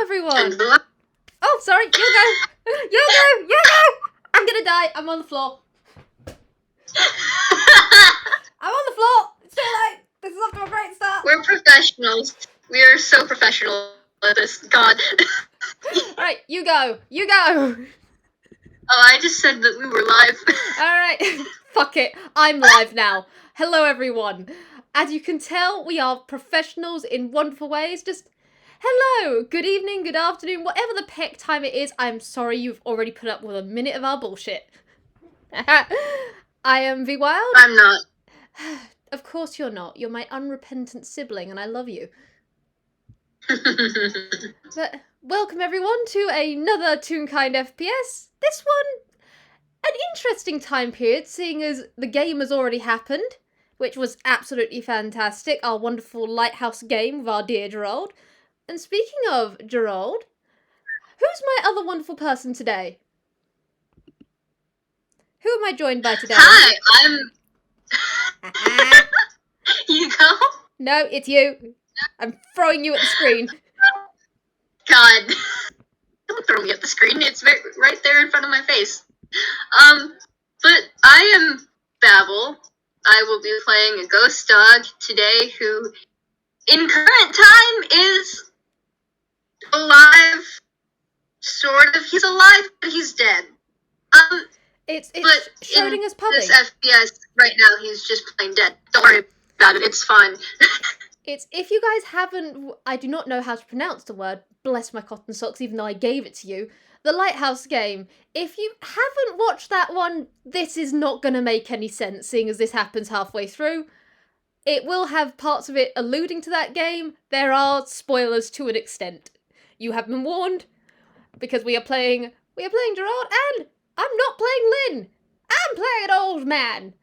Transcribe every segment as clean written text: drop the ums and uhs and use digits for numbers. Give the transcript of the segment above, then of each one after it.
everyone. Oh, sorry. You go. You go. You go. I'm gonna die. I'm on the floor. I'm on the floor. It's too late. This is off to a great start. We're professionals. We are so professional at this. God. Alright, you go. You go. Oh, I just said that we were live. Alright. Fuck it. I'm live now. Hello, everyone. As you can tell, we are professionals in wonderful ways. Just hello, good evening, good afternoon, whatever the peck time it is. I'm sorry you've already put up with a minute of our bullshit. I am V Wild. I'm not. Of course you're not. You're my unrepentant sibling and I love you. But welcome everyone to another Toonkind FPS. This one, an interesting time period, seeing as the game has already happened, which was absolutely fantastic. Our wonderful lighthouse game with our dear Gerald. And speaking of Gerald, who's my other wonderful person today? Who am I joined by today? Hi, I'm... You go? No, it's you. I'm throwing you at the screen. God. Don't throw me at the screen. It's right there in front of my face. But I am Babel. I will be playing a ghost dog today who, in current time, is alive. Sort of. He's alive, but he's dead. It's but Schrodinger's in puppy. this FPS right now, he's just plain dead. Don't worry about it. It's fine. It's, if you guys haven't, I do not know how to pronounce the word, bless my cotton socks, even though I gave it to you, the Lighthouse game. If you haven't watched that one, this is not going to make any sense, seeing as this happens halfway through. It will have parts of it alluding to that game. There are spoilers to an extent. You have been warned, because we are playing Gerard, and I'm not playing Lynn. I'm playing an old man.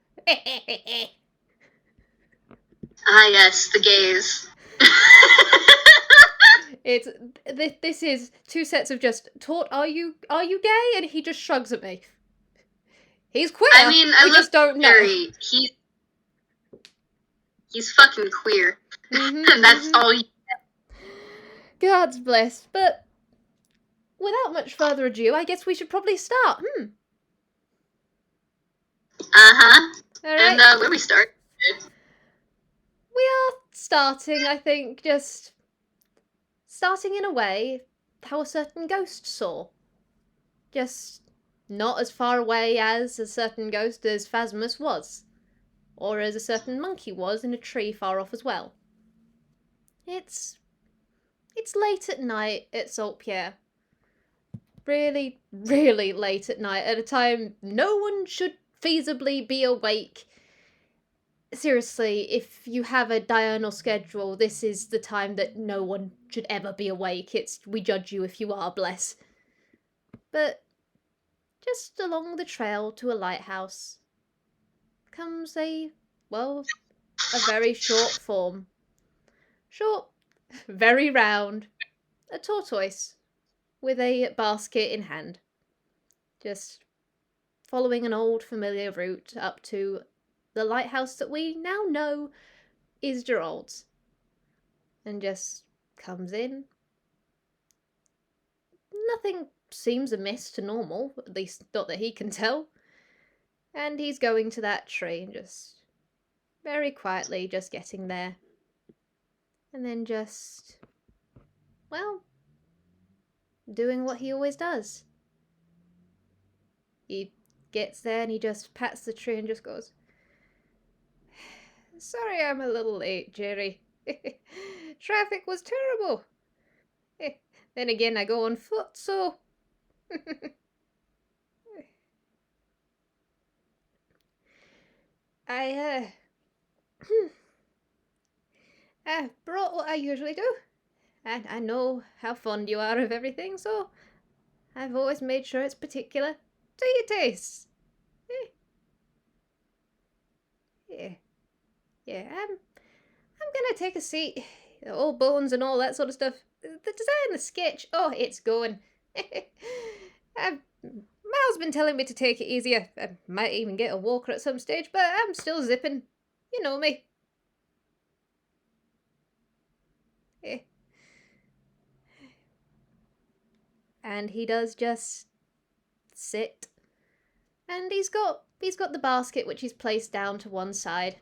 Ah, yes, the gays. This is two sets of just, Tort, are you gay? And he just shrugs at me. He's queer. I mean, we just don't know. He's fucking queer. And that's all you get. God's bless. But without much further ado, I guess we should probably start. Uh-huh. All right. And where we start? We are starting, I think, just starting in a way how a certain ghost saw. Just not as far away as a certain ghost as Phasmus was. Or as a certain monkey was in a tree far off as well. It's late at night at Saltpierre. Really, really late at night, at a time no one should feasibly be awake. Seriously, if you have a diurnal schedule, this is the time that no one should ever be awake. We judge you if you are, bless. But just along the trail to a lighthouse comes a very short form. Short, very round, a tortoise with a basket in hand. Just following an old familiar route up to the lighthouse that we now know is Gerald's. And just comes in. Nothing seems amiss to normal, at least not that he can tell. And he's going to that tree and just very quietly just getting there. And then just, doing what he always does. He gets there and he just pats the tree and just goes, "Sorry I'm a little late, Jerry. Traffic was terrible. Then again, I go on foot, so..." I brought what I usually do. And I know how fond you are of everything, so I've always made sure it's particular to your tastes. Yeah, I'm gonna take a seat. The old bones and all that sort of stuff. The design, the sketch, oh, it's going. Mal's been telling me to take it easier. I might even get a walker at some stage, but I'm still zipping. You know me. and he does just sit. And he's got the basket which he's placed down to one side.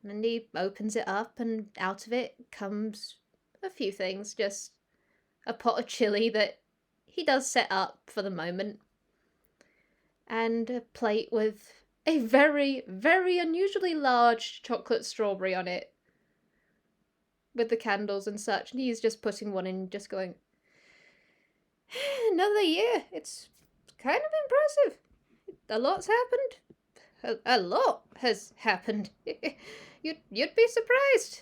And he opens it up, and out of it comes a few things. Just a pot of chili that he does set up for the moment. And a plate with a very, very unusually large chocolate strawberry on it. With the candles and such. And he's just putting one in, just going, another year. It's kind of impressive. A lot's happened. A lot has happened. You'd be surprised.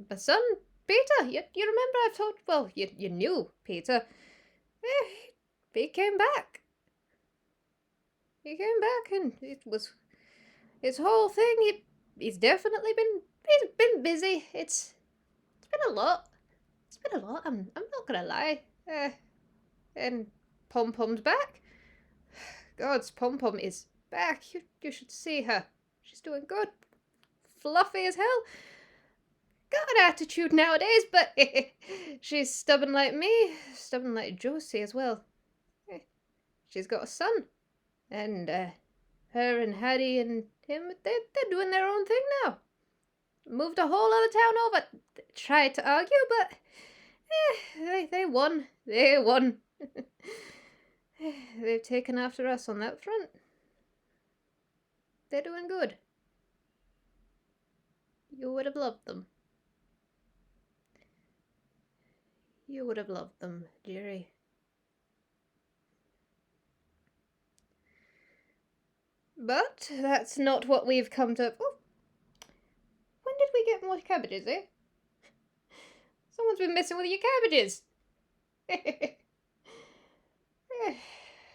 My son, Peter, you remember I've told... Well, you knew Peter. He came back. He came back, and it was... His whole thing, he's definitely been... He's been busy. It's been a lot. It's been a lot, I'm not gonna lie. And Pom-Pom's back. God's Pom-Pom is back. You should see her. She's doing good. Fluffy as hell. Got an attitude nowadays, but she's stubborn like me. Stubborn like Josie as well. She's got a son. And her and Hattie and him, they're doing their own thing now. Moved a whole other town over. Tried to argue, but they won. They won. They've taken after us on that front. They're doing good. You would have loved them. You would have loved them, Jerry. But that's not what we've come to... Oh. When did we get more cabbages, eh? Someone's been messing with your cabbages.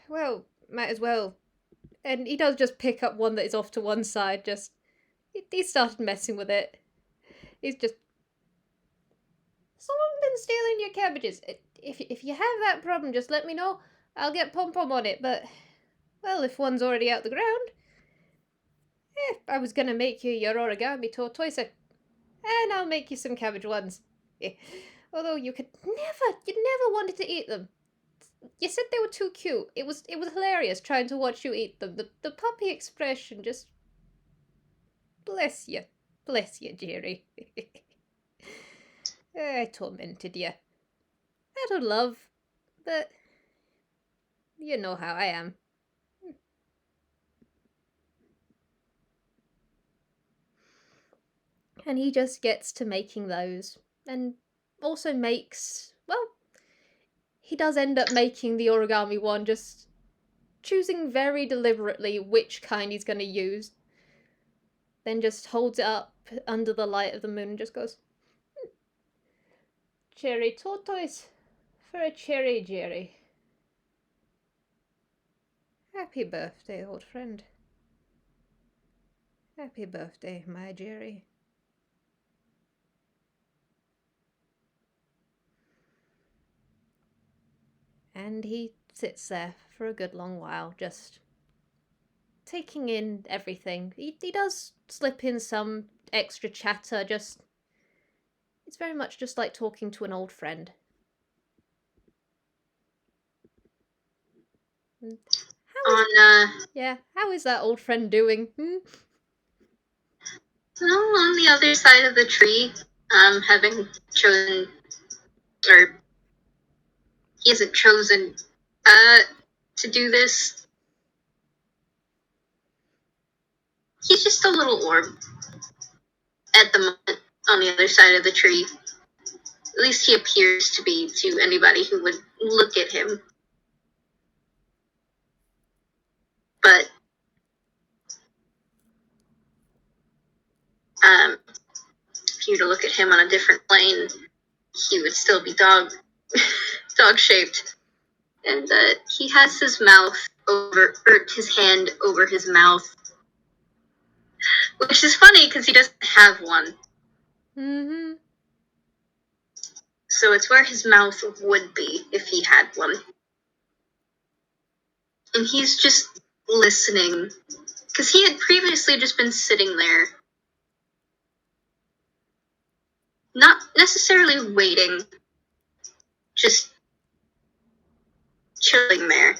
Well, might as well. And he does just pick up one that is off to one side, just... He started messing with it. He's just... Someone's been stealing your cabbages. If you have that problem, just let me know. I'll get Pom-Pom on it, but... Well, if one's already out the ground... I was gonna make you your origami tortoise. And I'll make you some cabbage ones. Although you never wanted to eat them. You said they were too cute. It was hilarious trying to watch you eat them. The puppy expression just... Bless you, Jerry. I tormented you. Out of love, but you know how I am. And he just gets to making those, and also makes, well, he does end up making the origami one, just choosing very deliberately which kind he's going to use. Then just holds it up under the light of the moon and just goes, Cherry tortoise for a cherry Jerry. Happy birthday, old friend. Happy birthday, my Jerry. And he sits there for a good long while, just taking in everything. He does slip in some extra chatter, just... It's very much just like talking to an old friend. How is that old friend doing? On the other side of the tree, having chosen, or he hasn't chosen to do this. He's just a little orb at the moment on the other side of the tree. At least he appears to be to anybody who would look at him. But if you were to look at him on a different plane, he would still be dog-shaped. And he has his his hand over his mouth. Which is funny, because he doesn't have one. Mm-hmm. So it's where his mouth would be if he had one. And he's just listening. Because he had previously just been sitting there. Not necessarily waiting. Just chilling there.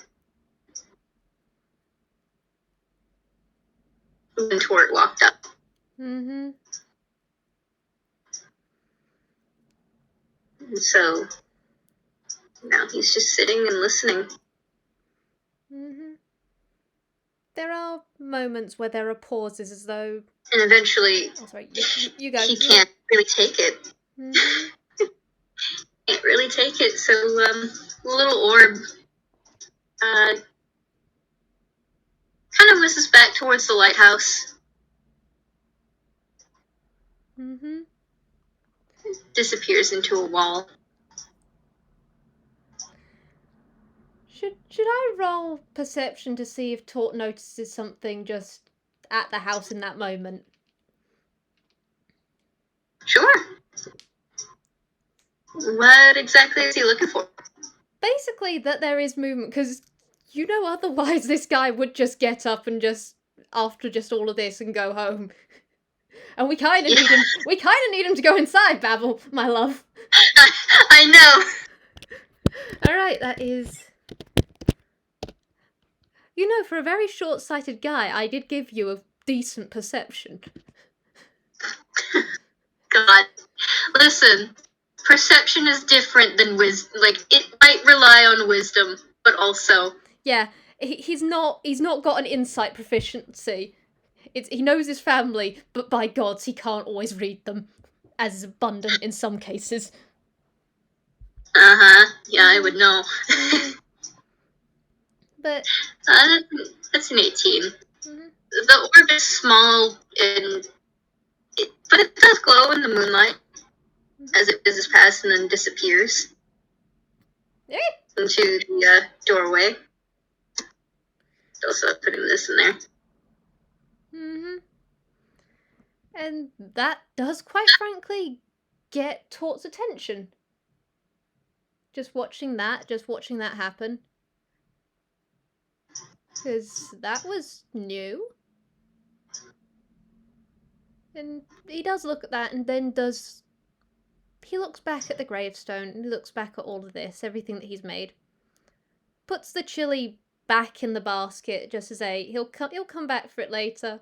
When Tort walked up. Mm-hmm. And so now he's just sitting and listening. Mm-hmm. There are moments where there are pauses as though... And eventually, oh, sorry, you go. he can't really take it. Mm-hmm. Can't really take it, so the little orb kind of whizzes back towards the lighthouse. Mm-hmm. Disappears into a wall. Should I roll perception to see if Tort notices something just at the house in that moment? Sure. What exactly is he looking for? Basically, that there is movement, because you know otherwise this guy would just get up and just, after just all of this, and go home. And we kind of need him. We kind of need him to go inside, Babel, my love. I know. All right, that is. You know, for a very short-sighted guy, I did give you a decent perception. God, listen. Perception is different than wisdom. Like, it might rely on wisdom, but also... Yeah, he's not got an insight proficiency. He knows his family, but by gods, he can't always read them, as is abundant in some cases. Uh-huh. Yeah, I would know. But... that's an 18. Mm-hmm. The orb is small, but it does glow in the moonlight as it fizzes past and then disappears into the doorway. Also putting this in there. Mm-hmm. And that does, quite frankly, get Tort's attention. Just watching that happen. Because that was new. And he does look at that and then does... He looks back at the gravestone and he looks back at all of this, everything that he's made. Puts the chili back in the basket just to say he'll come back for it later.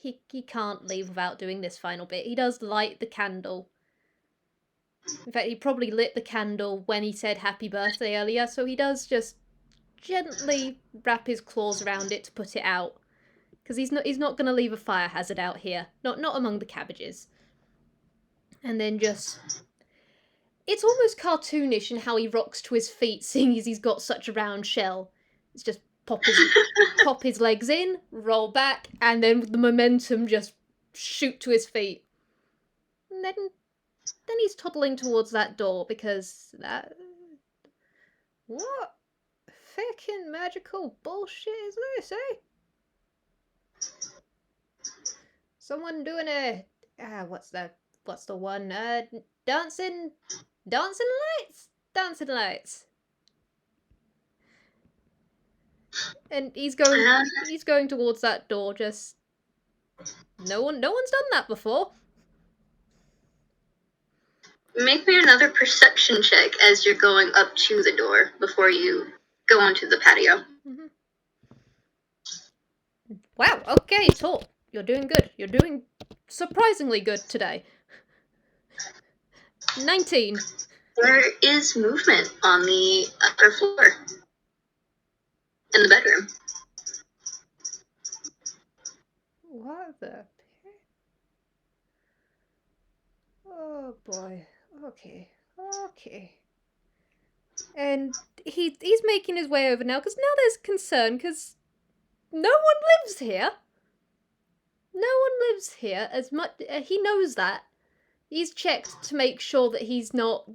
He can't leave without doing this final bit. He does light the candle. In fact, he probably lit the candle when he said happy birthday earlier, so he does just gently wrap his claws around it to put it out. Because he's not going to leave a fire hazard out here. Not among the cabbages. And then just... It's almost cartoonish in how he rocks to his feet, seeing as he's got such a round shell. It's just pop his legs in, roll back, and then with the momentum just shoot to his feet. And then he's toddling towards that door, because that... What fucking magical bullshit is this, eh? Someone doing a... what's the one? Dancing lights? Dancing lights. And he's going towards that door, just... No one's done that before. Make me another perception check as you're going up to the door before you go onto the patio. Mm-hmm. Wow, okay, Tort. You're doing good. You're doing surprisingly good today. 19. There is movement on the upper floor. In the bedroom. What the... Oh boy. Okay. And he's making his way over now, because now there's concern, because no one lives here. No one lives here as much... he knows that. He's checked to make sure that he's not,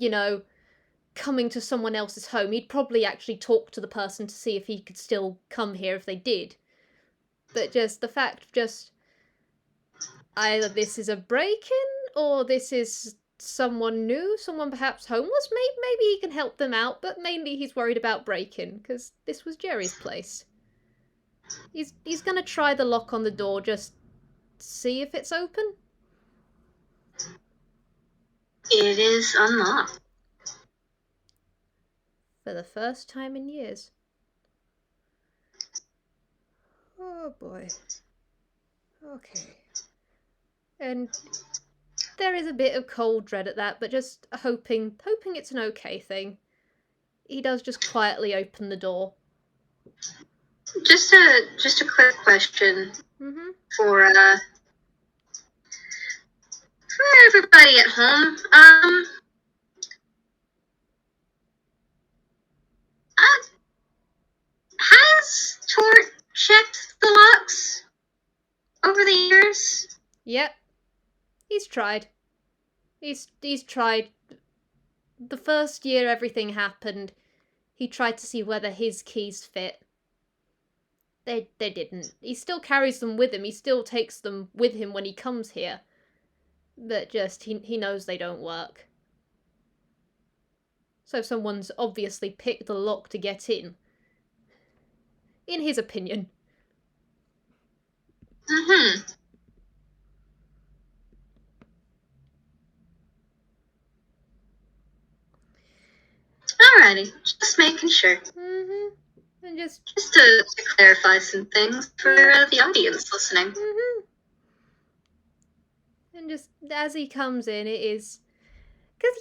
coming to someone else's home. He'd probably actually talk to the person to see if he could still come here if they did. But just the fact of just... Either this is a break-in, or this is someone new, someone perhaps homeless. Maybe he can help them out, but mainly he's worried about break-in, because this was Jerry's place. He's gonna try the lock on the door, just see if it's open. It is unlocked. For the first time in years. Oh boy. Okay. And there is a bit of cold dread at that, but just hoping it's an okay thing. He does just quietly open the door. Just a quick question for everybody at home. Has Tort checked the locks over the years? Yep. He's tried. He's tried. The first year everything happened, he tried to see whether his keys fit. They didn't. He still carries them with him. He still takes them with him when he comes here. But just, he knows they don't work. So someone's obviously picked the lock to get in. In his opinion. Alrighty, just making sure. And just to clarify some things for the audience listening. And just as he comes in, it is because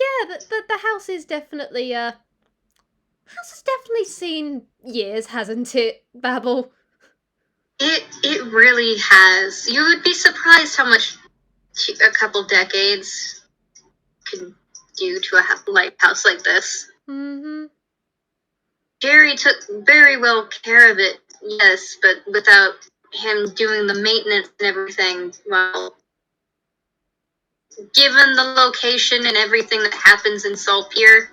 the house is definitely house has definitely seen years, hasn't it, Babel? It really has. You would be surprised how much a couple decades can do to a house like this. Jerry took very well care of it, yes, but without him doing the maintenance and everything, well, given the location and everything that happens in Saltpier,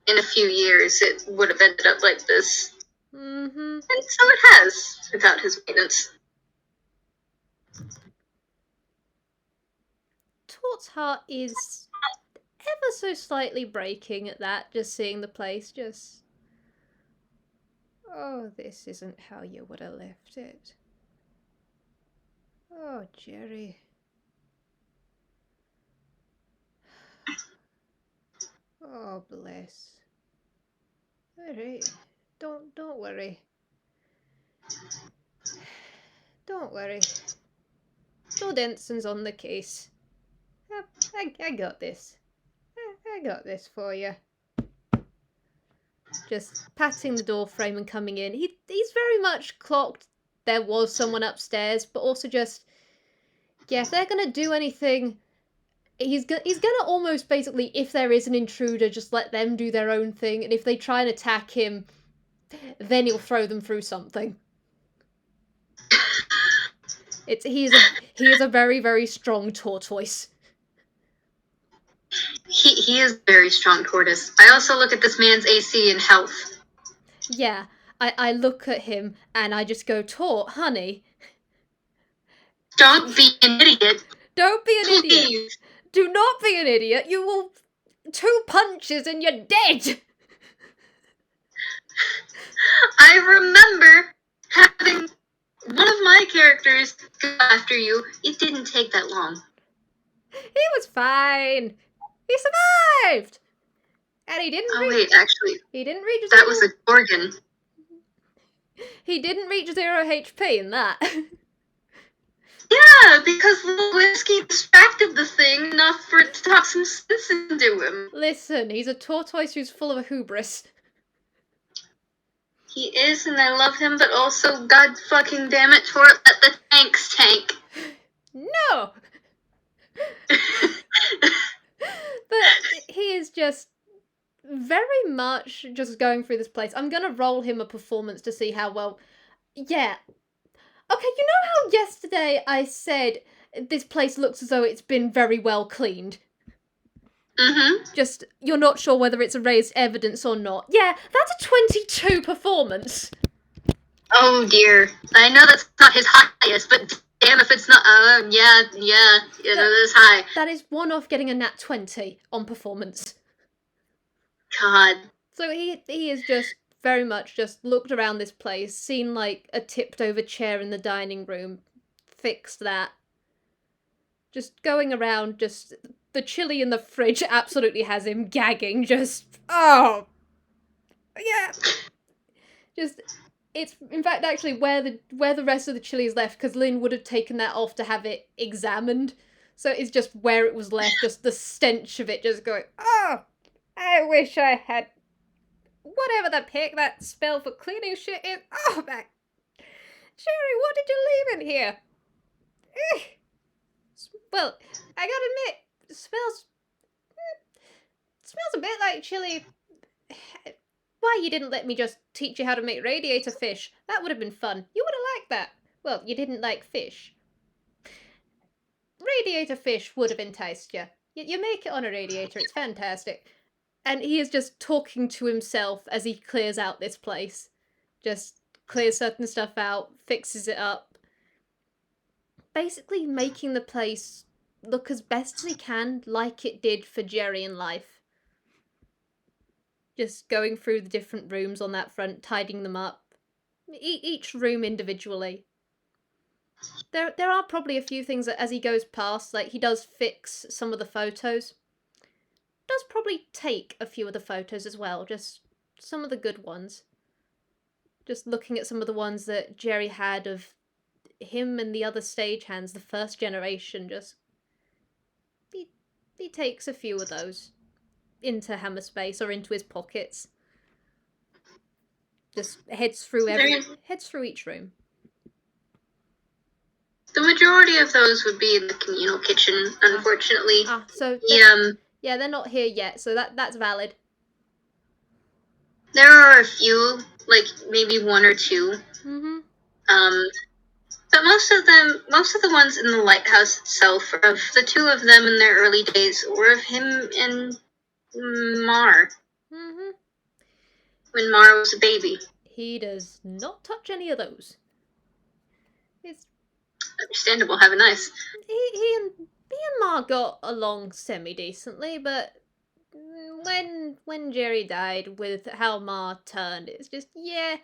in a few years it would have ended up like this. And so it has, without his maintenance. Tort's heart is ever so slightly breaking at that, just seeing the place, just... Oh, this isn't how you would have left it. Oh, Jerry. Oh, bless. Alright. Don't worry. Don't worry. Joe Denson's on the case. I got this. I got this for you. Just patting the door frame and coming in. He's very much clocked there was someone upstairs, but also just... Yeah, if they're gonna do anything... He's gonna almost basically, if there is an intruder, just let them do their own thing, and if they try and attack him, then he'll throw them through something. He is a very, very strong tortoise. He is very strong tortoise. I also look at this man's AC and health. Yeah, I look at him and I just go, Tort, honey. Don't be an idiot. Don't be an Please. idiot. Do not be an idiot. You will... 2 punches and you're dead. I remember having one of my characters go after you. It didn't take that long. He was fine. He survived. And he didn't wait, actually. He didn't reach that was a Gorgon. He didn't reach 0 HP in that. Yeah, because Little Whiskey distracted the thing enough for it to talk some sense into him. Listen, he's a tortoise who's full of hubris. He is, and I love him, but also, god fucking damn it, Tort, let the tanks tank. No! But he is just very much just going through this place. I'm gonna roll him a performance to see how well... Yeah. Okay, you know how yesterday I said this place looks as though it's been very well cleaned? Just, you're not sure whether it's erased evidence or not. Yeah, that's a 22 performance. Oh dear. I know that's not his highest, but damn if it's not... yeah, it is high. That is one off getting a nat 20 on performance. God. So he is just very much just looked around this place, seen like a tipped over chair in the dining room, fixed that. Just going around, just the chili in the fridge absolutely has him gagging, just, oh, yeah. Just, it's, in fact, actually where the rest of the chili is left, because Lynn would have taken that off to have it examined. So it's just where it was left, just the stench of it just going, oh, I wish I had whatever that spell for cleaning shit is. Oh, man. Sherry, what did you leave in here? Well, I gotta admit, it smells a bit like chili. Why you didn't let me just teach you how to make radiator fish? That would have been fun. You would have liked that. Well, you didn't like fish. Radiator fish would have enticed you. You make it on a radiator, it's fantastic. And he is just talking to himself as he clears out this place. Just clears certain stuff out, fixes it up. Basically making the place look as best as he can, like it did for Jerry in life. Just going through the different rooms on that front, tidying them up. Each room individually. There are probably a few things that as he goes past, like he does fix some of the photos. Does probably take a few of the photos as well, just some of the good ones. Just looking at some of the ones that Jerry had of him and the other stagehands, the first generation, just... He takes a few of those into Hammerspace or into his pockets. Just heads through each room. The majority of those would be in the communal kitchen, unfortunately. Yeah, they're not here yet, so that's valid. There are a few, like maybe one or two. Mm-hmm. But most of the ones in the lighthouse itself are of the two of them in their early days, or of him and Mar. Mm-hmm. When Mar was a baby. He does not touch any of those. It's understandable. Have a nice. He and Mar got along semi-decently, but when Jerry died, with how Mar turned, it's just, yeah,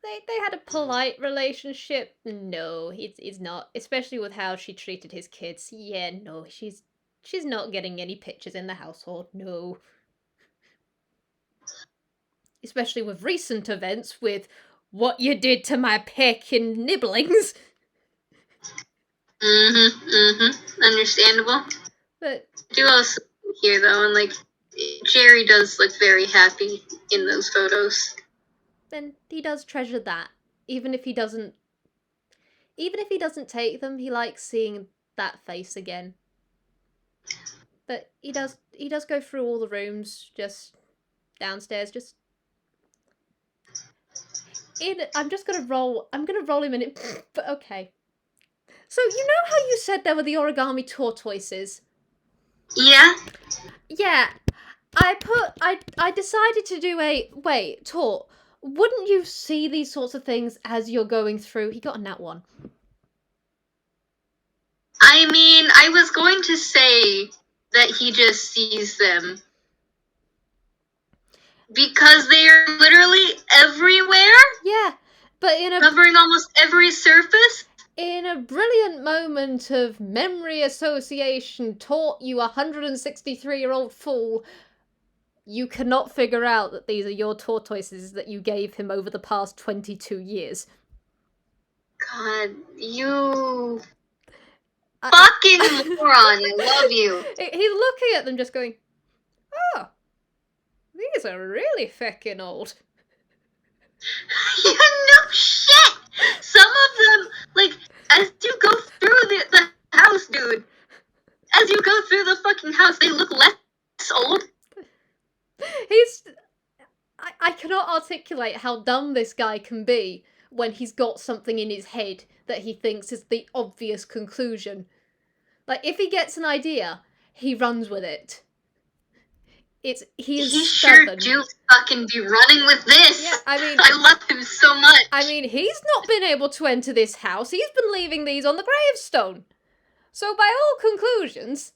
they had a polite relationship. No, he's not, especially with how she treated his kids. Yeah, no, she's not getting any pictures in the household, no. Especially with recent events, with what you did to my peck and nibblings. Understandable. But I do also hear though, and like Jerry does look very happy in those photos. Then he does treasure that, even if he doesn't take them. He likes seeing that face again. But he does go through all the rooms, just downstairs, just. I'm gonna roll him in it. But okay. So you know how you said there were the origami tortoises? Yeah. Yeah. I decided to do Tort, wouldn't you see these sorts of things as you're going through? He got a nat 1. I mean, I was going to say that he just sees them. Because they are literally everywhere? Yeah, but covering almost every surface? In a brilliant moment of memory association taught you 163-year-old fool, you cannot figure out that these are your tortoises that you gave him over the past 22 years. God, you... fucking moron, I love you. He's looking at them just going, oh, these are really feckin' old. Yeah, no shit! Some of them, like, as you go through the house, dude, as you go through the fucking house, they look less old. I cannot articulate how dumb this guy can be when he's got something in his head that he thinks is the obvious conclusion. Like, if he gets an idea, he runs with it. He is stubborn. Sure do fucking be running with this. Yeah, I mean, I love him so much. I mean, he's not been able to enter this house. He's been leaving these on the gravestone. So by all conclusions,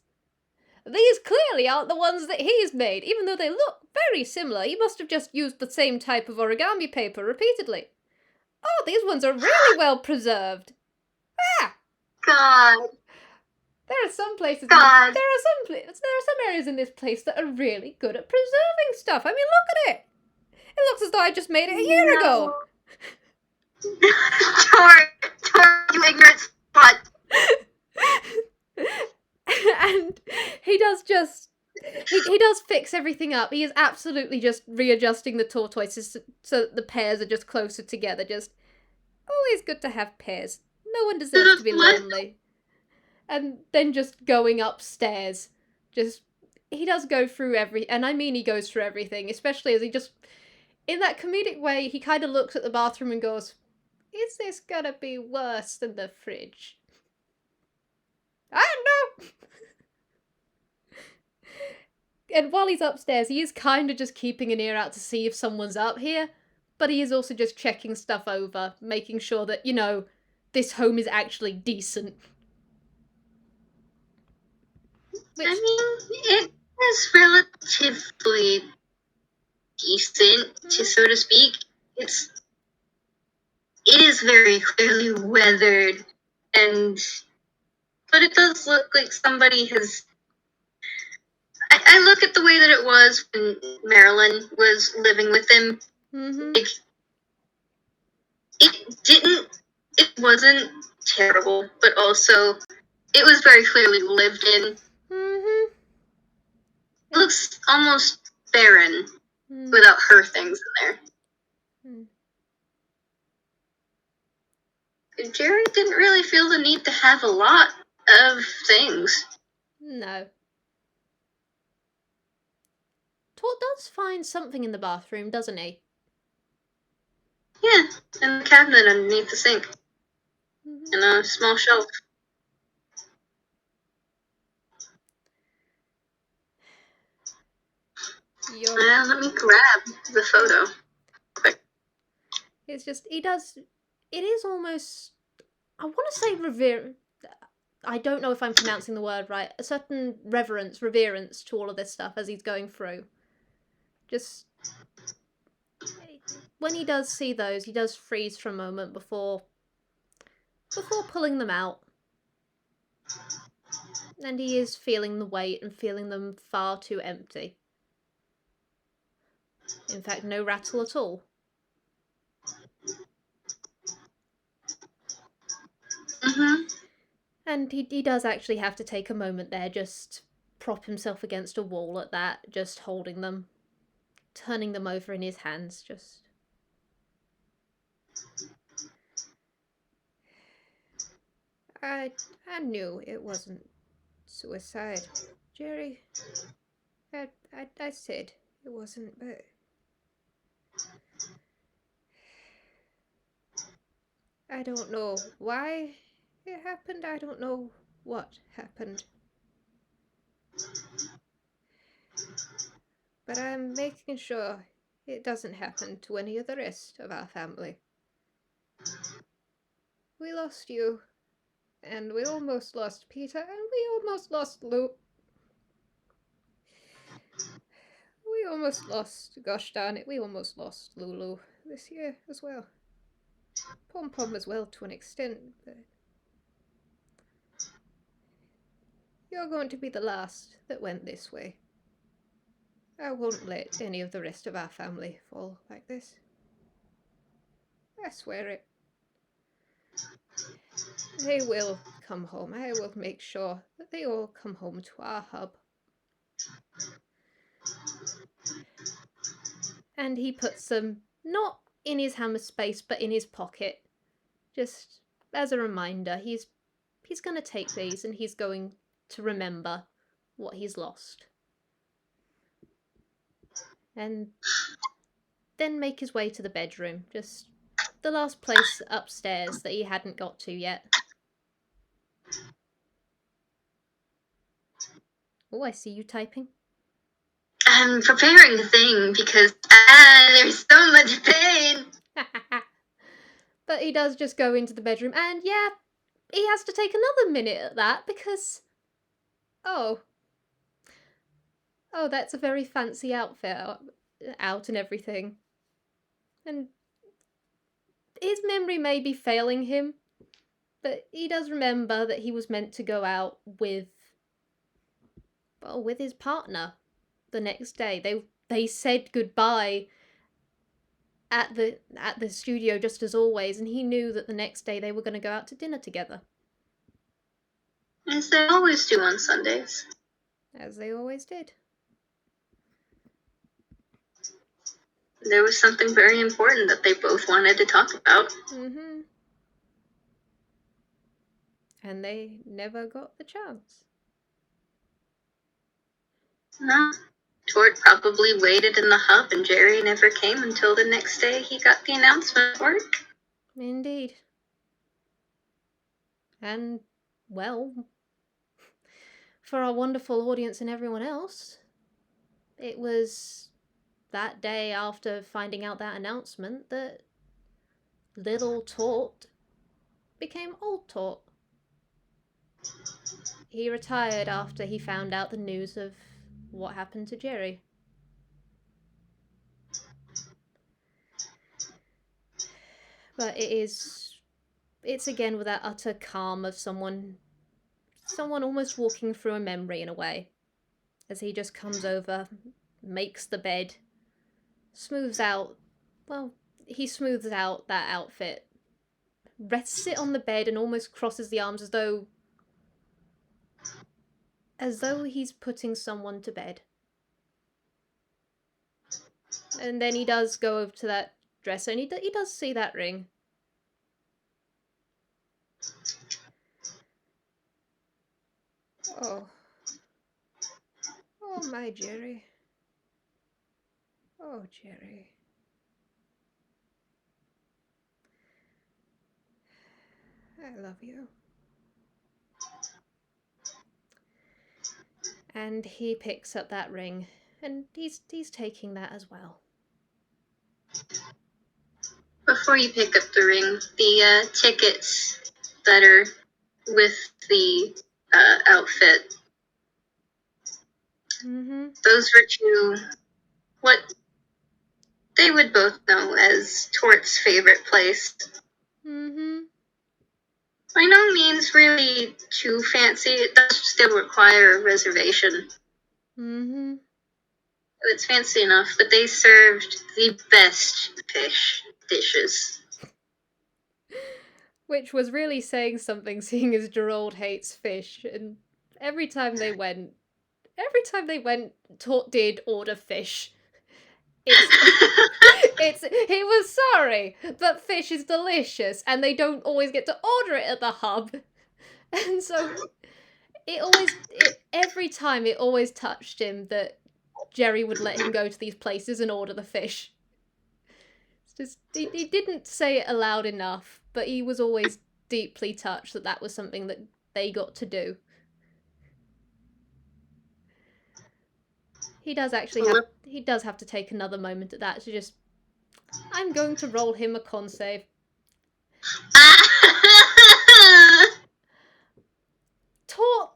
these clearly aren't the ones that he's made, even though they look very similar. He must have just used the same type of origami paper repeatedly. Oh, these ones are really well preserved. Ah! God. There are some places. God. There are some areas in this place that are really good at preserving stuff. I mean, look at it. It looks as though I just made it a year ago. Tor, you ignorant slut. And he does he does fix everything up. He is absolutely just readjusting the tortoises so that the pairs are just closer together. Just always good to have pairs. No one deserves to be lonely. And then just going upstairs. Just he does go through and I mean he goes through everything, especially as he just in that comedic way, he kind of looks at the bathroom and goes, "Is this gonna be worse than the fridge?" I don't know. And while he's upstairs, he is kind of just keeping an ear out to see if someone's up here, but he is also just checking stuff over, making sure that, you know, this home is actually decent. I mean, it is relatively decent, so to speak. It is very clearly weathered, but it does look like somebody has. I look at the way that it was when Marilyn was living with him. Mm-hmm. Like, it wasn't terrible, but also it was very clearly lived in. Mm-hmm. It looks almost barren without her things in there. Jerry didn't really feel the need to have a lot of things. No. Tort does find something in the bathroom, doesn't he? Yeah, and the cabinet underneath the sink. Mm-hmm. And a small shelf. Let me grab the photo. Quick. It's just, it is almost, I want to say I don't know if I'm pronouncing the word right, a certain reverence to all of this stuff as he's going through. Just, when he does see those, he does freeze for a moment before pulling them out. And he is feeling the weight and feeling them far too empty. In fact, no rattle at all. Mm-hmm. And he does actually have to take a moment there, just prop himself against a wall at that, just holding them, turning them over in his hands, just... I knew it wasn't suicide, Jerry. I said it wasn't, but... I don't know why it happened. I don't know what happened. But I'm making sure it doesn't happen to any of the rest of our family. We lost you, and we almost lost Peter, and we almost lost Lou. We almost lost, gosh darn it, we almost lost Lulu this year as well. Pom Pom as well to an extent, but you're going to be the last that went this way. I won't let any of the rest of our family fall like this. I swear it. They will come home. I will make sure that they all come home to our hub. And he puts them not in his hammer space, but in his pocket. Just as a reminder, he's going to take these and he's going to remember what he's lost. And then make his way to the bedroom, just the last place upstairs that he hadn't got to yet. Oh, I see you typing. I'm preparing the thing because there's so much pain. But he does just go into the bedroom, and yeah, he has to take another minute at that because... Oh, that's a very fancy outfit out and everything. And his memory may be failing him, But he does remember that he was meant to go out with his partner the next day. They said goodbye at the studio just as always, and he knew that the next day they were going to go out to dinner together. As they always do on Sundays. As they always did. There was something very important that they both wanted to talk about. Mm-hmm. And they never got the chance. No. Tort probably waited in the hub and Jerry never came until the next day he got the announcement at work. Indeed. And, well, for our wonderful audience and everyone else, it was that day after finding out that announcement that little Tort became Old Tort. He retired after he found out the news of what happened to Jerry. But it's again with that utter calm of someone almost walking through a memory in a way. As he just comes over, makes the bed, he smooths out that outfit, rests it on the bed and almost crosses the arms as though he's putting someone to bed. And then he does go over to that dresser and he does see that ring. Oh, my Jerry. Oh, Jerry. I love you. And he picks up that ring, and he's taking that as well. Before you pick up the ring, the tickets that are with the outfit, those were to what they would both know as Tort's favorite place. By no means really too fancy. It does still require a reservation. It's fancy enough, but they served the best fish dishes. Which was really saying something, seeing as Gerald hates fish, and every time they went, Tort did order fish. He was sorry, but fish is delicious, and they don't always get to order it at the hub. And so, every time it always touched him that Jerry would let him go to these places and order the fish. It's just, he didn't say it aloud enough, but he was always deeply touched that was something that they got to do. He does have to take another moment at that to just, I'm going to roll him a con save. Tort,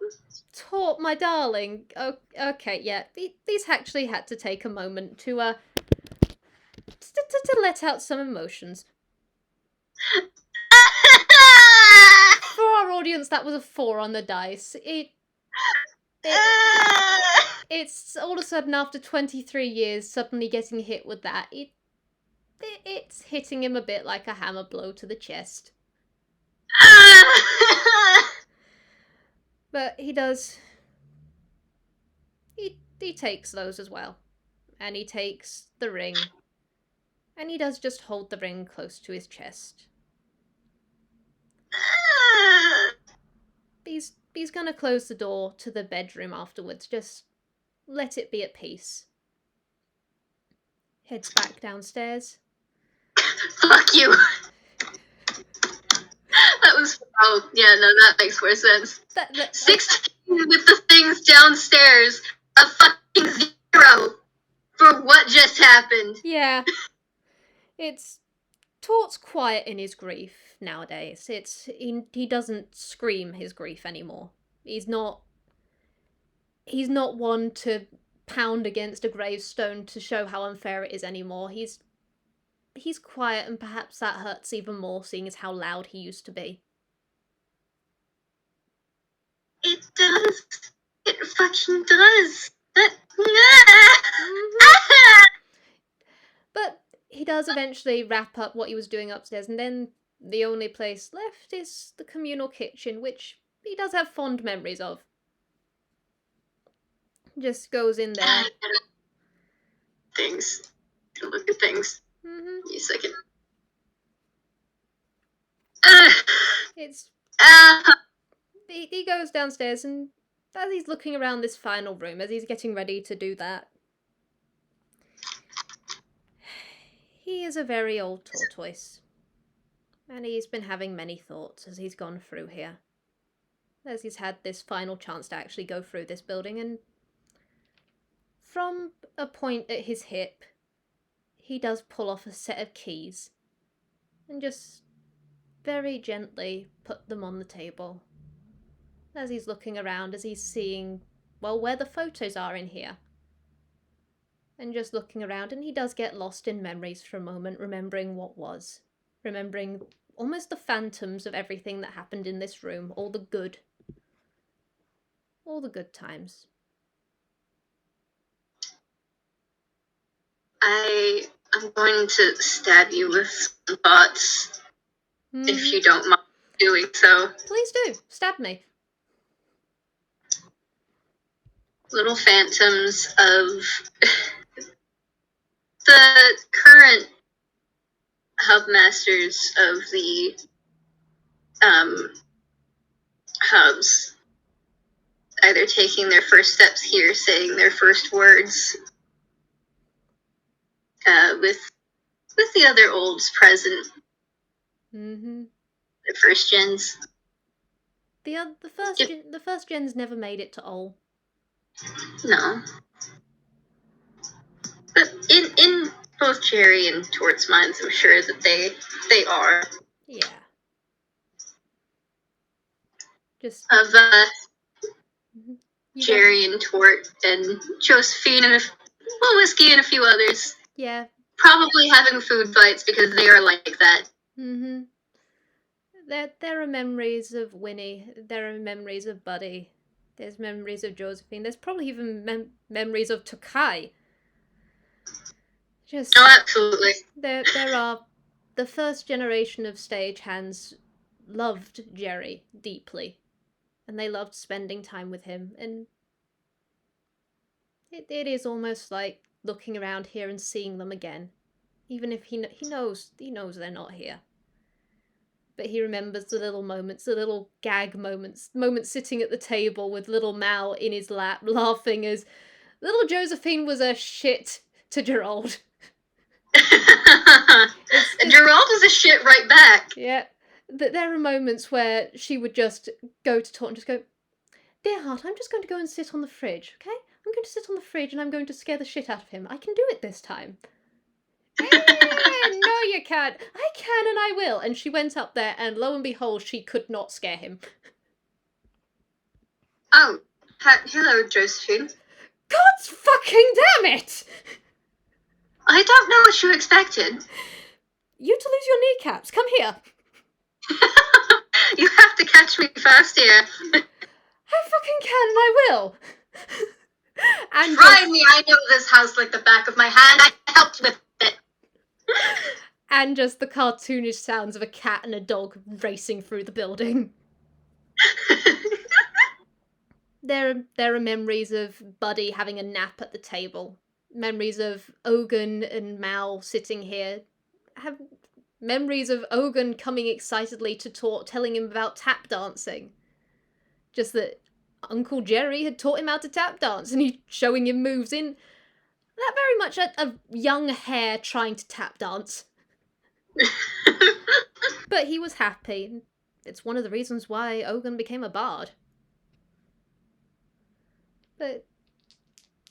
my darling. Oh, okay, yeah. These actually had to take a moment to let out some emotions. For our audience, that was a 4 on the dice. It's all of a sudden, after 23 years, suddenly getting hit with that. It's hitting him a bit like a hammer blow to the chest. But he does... He takes those as well. And he takes the ring. And he does just hold the ring close to his chest. He's gonna close the door to the bedroom afterwards. Just let it be at peace. Heads back downstairs. Fuck you. That was... Oh, yeah, no, that makes more sense. 16 with the things downstairs. A fucking 0 for what just happened. Yeah. Tort's quiet in his grief nowadays. He doesn't scream his grief anymore. He's not one to pound against a gravestone to show how unfair it is anymore. He's quiet, and perhaps that hurts even more, seeing as how loud he used to be. does. It fucking does. But he does eventually wrap up what he was doing upstairs, and then the only place left is the communal kitchen, which he does have fond memories of. Just goes in there. Things. Look at things. Mm-hmm. Wait a second. It's he goes downstairs, and as he's looking around this final room, as he's getting ready to do that, he is a very old tortoise, and he's been having many thoughts as he's gone through here. As he's had this final chance to actually go through this building, and from a point at his hip, he does pull off a set of keys, and just very gently put them on the table. As he's looking around, as he's seeing, well, where the photos are in here. And just looking around, and he does get lost in memories for a moment, remembering what was. Remembering almost the phantoms of everything that happened in this room, all the good times. I'm going to stab you with some thoughts, if you don't mind doing so. Please do. Stab me. Little phantoms of the current hubmasters of the hubs, either taking their first steps here, saying their first words, with the other olds present. Mm-hmm. The first gens. The first gens never made it to Ol. No. But in both Jerry and Tort's minds, I'm sure that they are. Yeah. Just of Jerry and Tort and Josephine and a little whiskey and a few others. Yeah. Probably having food fights because they are like that. Mm-hmm. There are memories of Winnie. There are memories of Buddy. There's memories of Josephine. There's probably even memories of Tokai. Just oh, absolutely. There are the first generation of stagehands loved Jerry deeply, and they loved spending time with him. And it is almost like looking around here and seeing them again, even if he knows they're not here. But he remembers the little moments, the little gag moments sitting at the table with little Mal in his lap, laughing as little Josephine was a shit to Gerald. And Gerald was a shit right back. Yeah. There are moments where she would just go to Tort and just go, "Dear heart, I'm just going to go and sit on the fridge, okay? I'm going to sit on the fridge and I'm going to scare the shit out of him. I can do it this time." No, you can't. I can and I will. And she went up there, and lo and behold, she could not scare him. Oh, hello, Josephine. God's fucking damn it! I don't know what you expected. You to lose your kneecaps. Come here. You have to catch me first here. I fucking can and I will. And try me. I know this house like the back of my hand. I helped with it. And just the cartoonish sounds of a cat and a dog racing through the building. There are memories of Buddy having a nap at the table. Memories of Ogun and Mal sitting here. Have memories of Ogun coming excitedly to Tort, telling him about tap dancing. Just that Uncle Jerry had taught him how to tap dance, and he's showing him moves in that very much a young hare trying to tap dance. But he was happy. It's one of the reasons why Ogun became a bard. But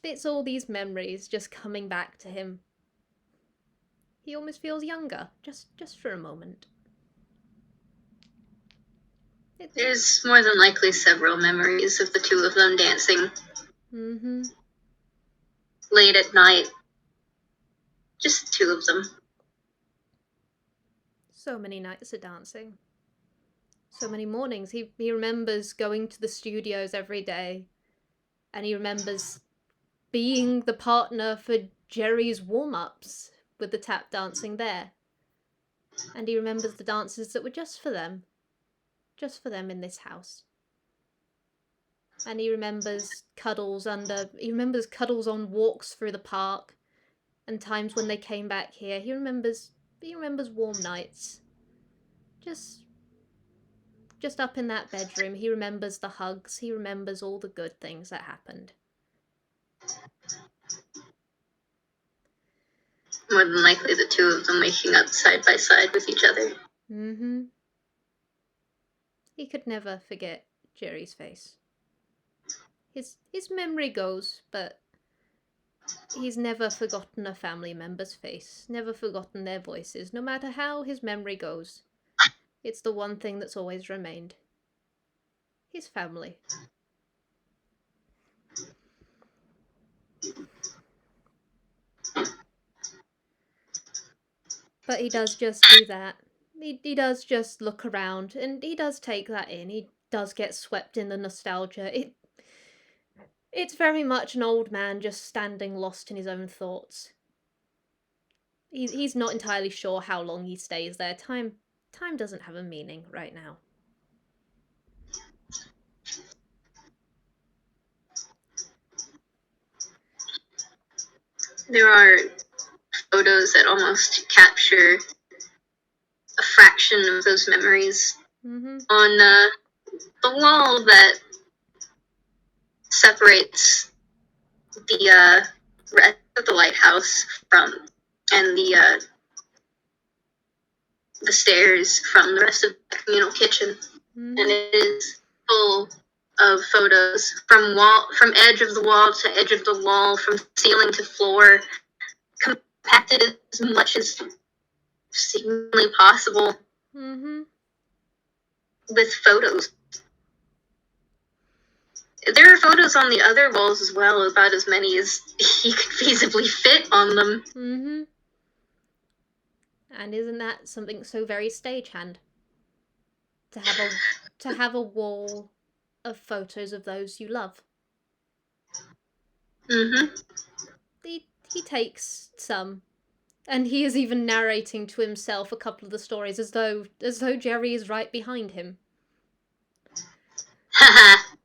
it's all these memories just coming back to him. He almost feels younger, just for a moment. There's more than likely several memories of the two of them dancing. Mm-hmm. Late at night. Just the two of them. So many nights of dancing. So many mornings. He remembers going to the studios every day, and he remembers being the partner for Jerry's warm-ups with the tap dancing there. And he remembers the dances that were just for them in this house. And he remembers cuddles on walks through the park, and times when they came back here. He remembers warm nights. Just up in that bedroom. He remembers the hugs. He remembers all the good things that happened. More than likely the two of them waking up side by side with each other. Mm-hmm. He could never forget Jerry's face. His memory goes, but he's never forgotten a family member's face, never forgotten their voices, no matter how his memory goes. It's the one thing that's always remained. His family. But he does just do that. He does just look around, and he does take that in. He does get swept in the nostalgia. It's very much an old man just standing lost in his own thoughts. He's not entirely sure how long he stays there. Time doesn't have a meaning right now. There are photos that almost capture a fraction of those memories. Mm-hmm. On the wall that separates the rest of the lighthouse from, and the stairs from the rest of the communal kitchen. Mm-hmm. And it is full of photos from edge of the wall to edge of the wall, from ceiling to floor, compacted as much as seemingly possible. Mm-hmm. With photos. There are photos on the other walls as well, about as many as he could feasibly fit on them. Mm-hmm. And isn't that something so very stagehand? To have a wall of photos of those you love. Mm-hmm. He takes some, and he is even narrating to himself a couple of the stories as though Jerry is right behind him.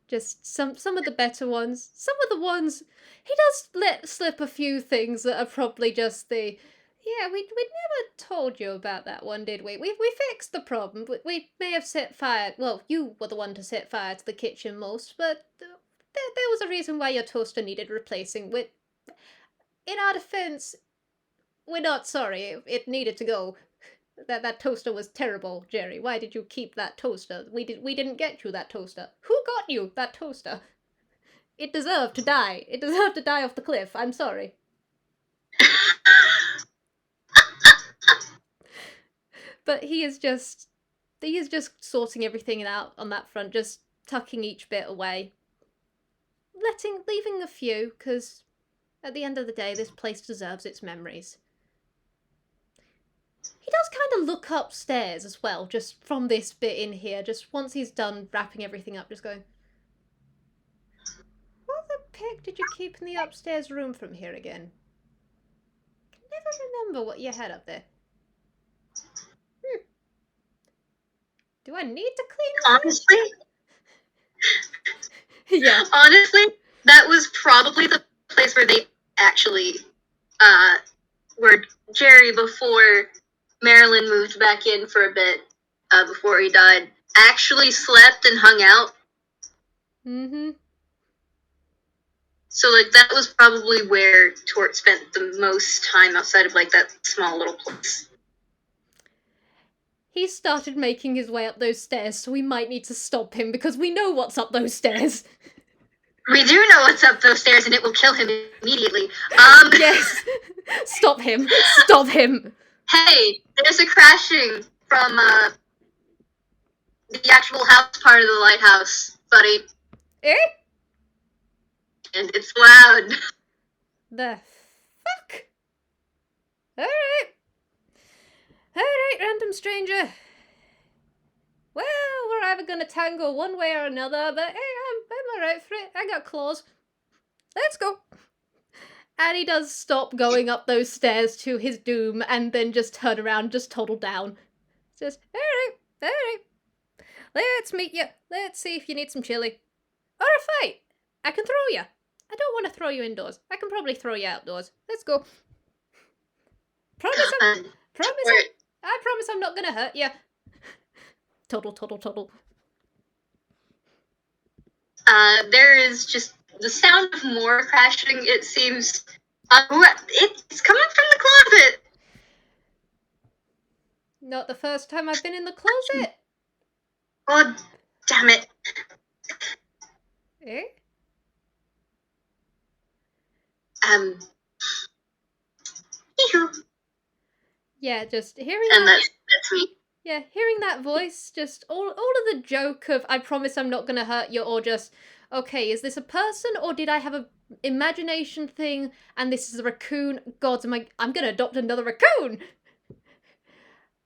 Just some of the better ones. Some of the ones he does let slip a few things that are probably just the yeah, we never told you about that one, did we? We fixed the problem. We may have set fire. Well, you were the one to set fire to the kitchen most, but there was a reason why your toaster needed replacing. In our defense, we're not sorry. It needed to go. That toaster was terrible, Jerry. Why did you keep that toaster? We didn't get you that toaster. Who got you that toaster? It deserved to die. It deserved to die off the cliff. I'm sorry. But he is just sorting everything out on that front, just tucking each bit away. Leaving a few, because at the end of the day, this place deserves its memories. He does kind of look upstairs as well, just from this bit in here, just once he's done wrapping everything up, just going, what the pick did you keep in the upstairs room from here again? I can never remember what you had up there. Do I need to clean it? Honestly? Yeah. Honestly, that was probably the place where they actually, where Jerry, before Marilyn moved back in for a bit, before he died, actually slept and hung out. Mm-hmm. So, like, that was probably where Tort spent the most time outside of, like, that small little place. He started making his way up those stairs, so we might need to stop him, because we know what's up those stairs. We do know what's up those stairs, and it will kill him immediately. Yes! Stop him! Stop him! Hey, there's a crashing from, the actual house part of the lighthouse, buddy. Eh? And it's loud. The fuck? Alright, random stranger. well, we're either gonna tangle one way or another, but hey, I'm alright for it. I got claws. Let's go. And he does stop going up those stairs to his doom and then just turn around, just toddle down. Just, alright. Let's meet you. Let's see if you need some chili. Or a fight. I can throw you. I don't want to throw you indoors. I can probably throw you outdoors. Let's go. Promise I promise I'm not gonna hurt you. Toddle. There is just the sound of more crashing, it seems. It's coming from the closet! Not the first time I've been in the closet. God damn it. Eh? Ew. Yeah, just hearing And that. that's me. Yeah, hearing that voice, just all of the joke of I promise I'm not gonna hurt you, or just, okay, is this a person or did I have a imagination thing and this is a raccoon? God, I'm gonna adopt another raccoon!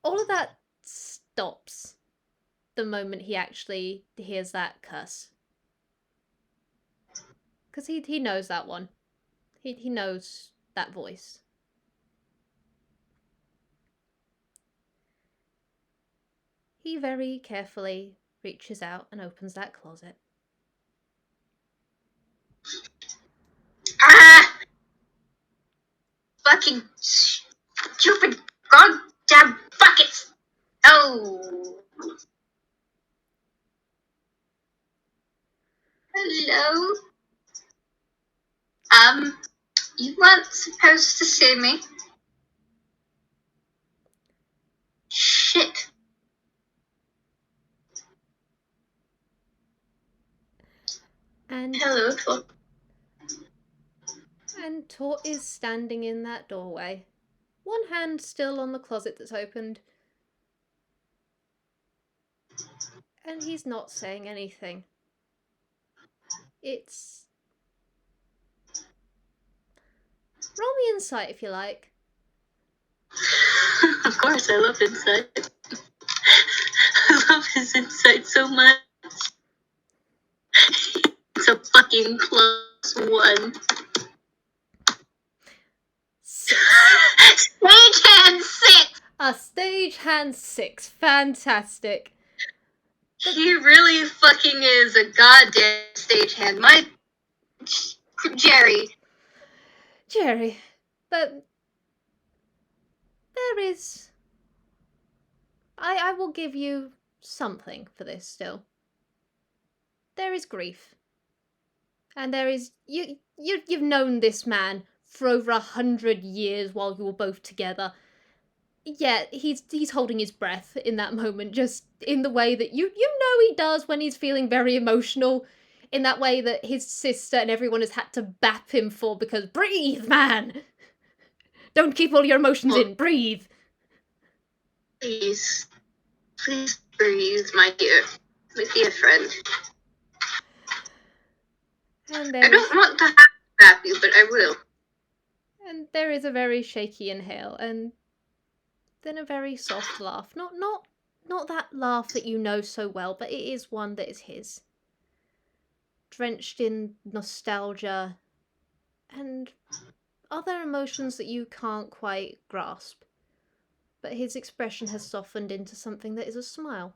All of that stops the moment he actually hears that curse. Because he knows that one. He knows that voice. He very carefully reaches out and opens that closet. Ah! Fucking stupid goddamn buckets! Oh. Hello? You weren't supposed to see me. Shit. And hello, Tot. And Tot is standing in that doorway, one hand still on the closet that's opened. And he's not saying anything. It's... Roll me insight if you like. Of course, I love insight. I love his insight so much. It's a fucking +1. Stagehand 6! A stagehand 6. Fantastic. He really fucking is a goddamn stagehand. My... Jerry. But... There is... I will give you something for this still. There is grief. And there is... You've known this man for over 100 years while you were both together. Yeah, he's holding his breath in that moment, just in the way that you know he does when he's feeling very emotional, in that way that his sister and everyone has had to bap him for, because breathe, man! Don't keep all your emotions in, breathe! Please breathe, my dear friend. And I don't want to have to bap you, but I will. And there is a very shaky inhale, and then a very soft laugh. Not that laugh that you know so well, but it is one that is his. Drenched in nostalgia and other emotions that you can't quite grasp. But his expression has softened into something that is a smile.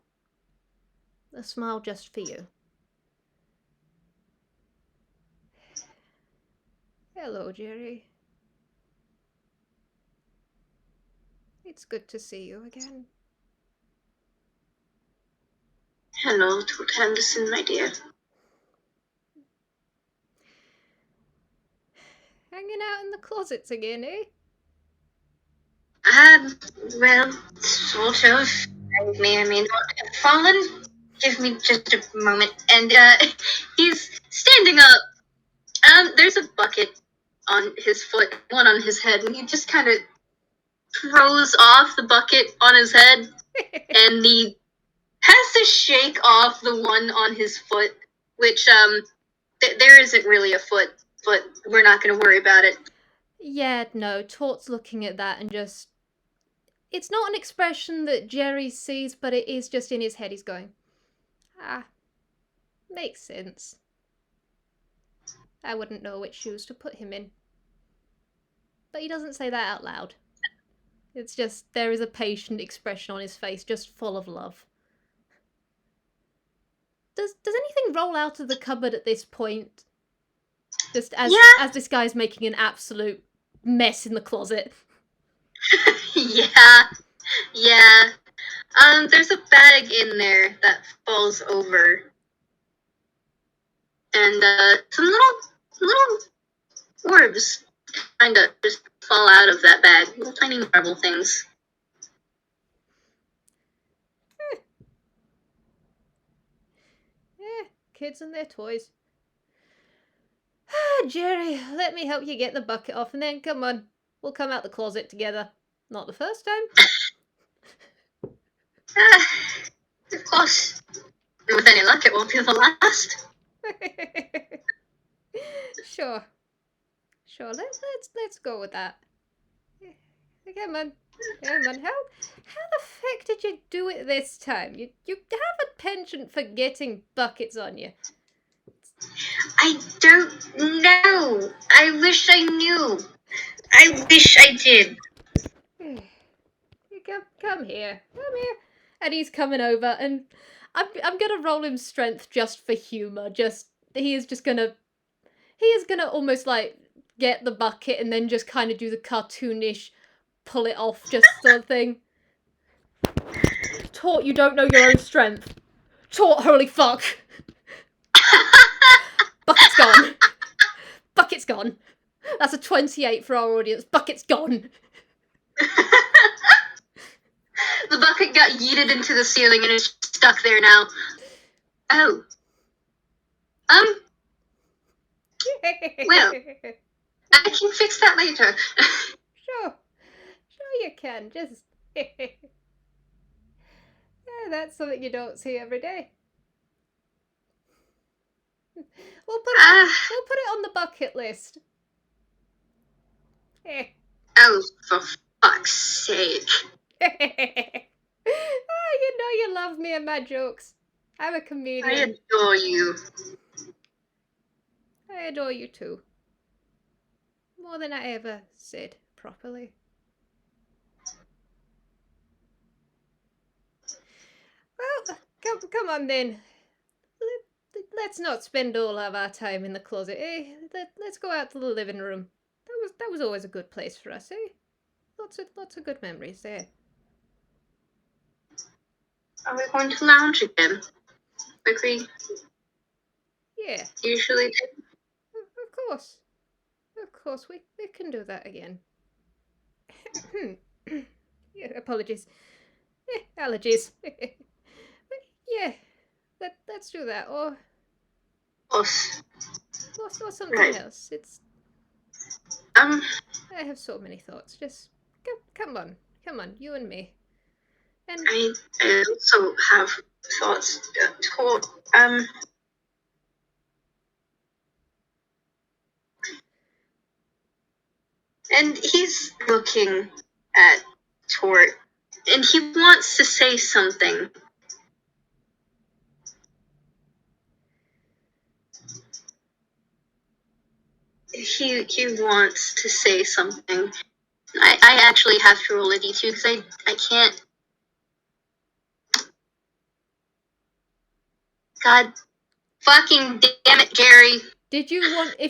A smile just for you. Hello, Jerry. It's good to see you again. Hello, Tot Henderson, my dear. Hanging out in the closets again, eh? Well, sort of. I may or may not have fallen. Give me just a moment. And, he's standing up. There's a bucket on his foot, one on his head, and he just kind of throws off the bucket on his head, and he has to shake off the one on his foot, which, there isn't really a foot, but we're not going to worry about it. Yeah, no, Tort's looking at that and just... It's not an expression that Jerry sees, but it is just in his head. He's going, ah, makes sense. I wouldn't know which shoes to put him in. But he doesn't say that out loud. It's just, there is a patient expression on his face, just full of love. Does anything roll out of the cupboard at this point? Just as this guy's making an absolute mess in the closet. Yeah. There's a bag in there that falls over. And, some little orbs kind of just fall out of that bag. Little tiny marble things. Kids and their toys. Jerry, let me help you get the bucket off, and then come on, we'll come out the closet together. Not the first time. Of course. With any luck, it won't be the last. Sure. Let's go with that. Come on. How the fuck did you do it this time? You have a penchant for getting buckets on you. I don't know. I wish I knew. I wish I did. Come here. And he's coming over, and I'm gonna roll him strength just for humor. He is gonna almost like get the bucket and then just kind of do the cartoonish pull it off just sort of thing. Tort, you don't know your own strength. Tort, holy fuck. Bucket's gone. Bucket's gone. That's a 28 for our audience. Bucket's gone. The bucket got yeeted into the ceiling and is stuck there now. Oh. Well, I can fix that later. Sure you can. Just yeah, that's something you don't see every day. We'll put it on the bucket list. Oh, for fuck's sake. You know you love me and my jokes. I'm a comedian. I adore you. I adore you too. More than I ever said properly. Well, come on then. Let's not spend all of our time in the closet, eh? Let's go out to the living room. That was always a good place for us, eh? Lots of good memories there. Are we going to lounge again? Like we usually do? Of course, we can do that again. Yeah, apologies. Allergies. Yeah, let's do that, or something else. It's I have so many thoughts. Just come on, you and me. And I also have thoughts. And he's looking at Tort, and he wants to say something. He wants to say something. I actually have to roll a d2 because I can't. God fucking damn it, Jerry. If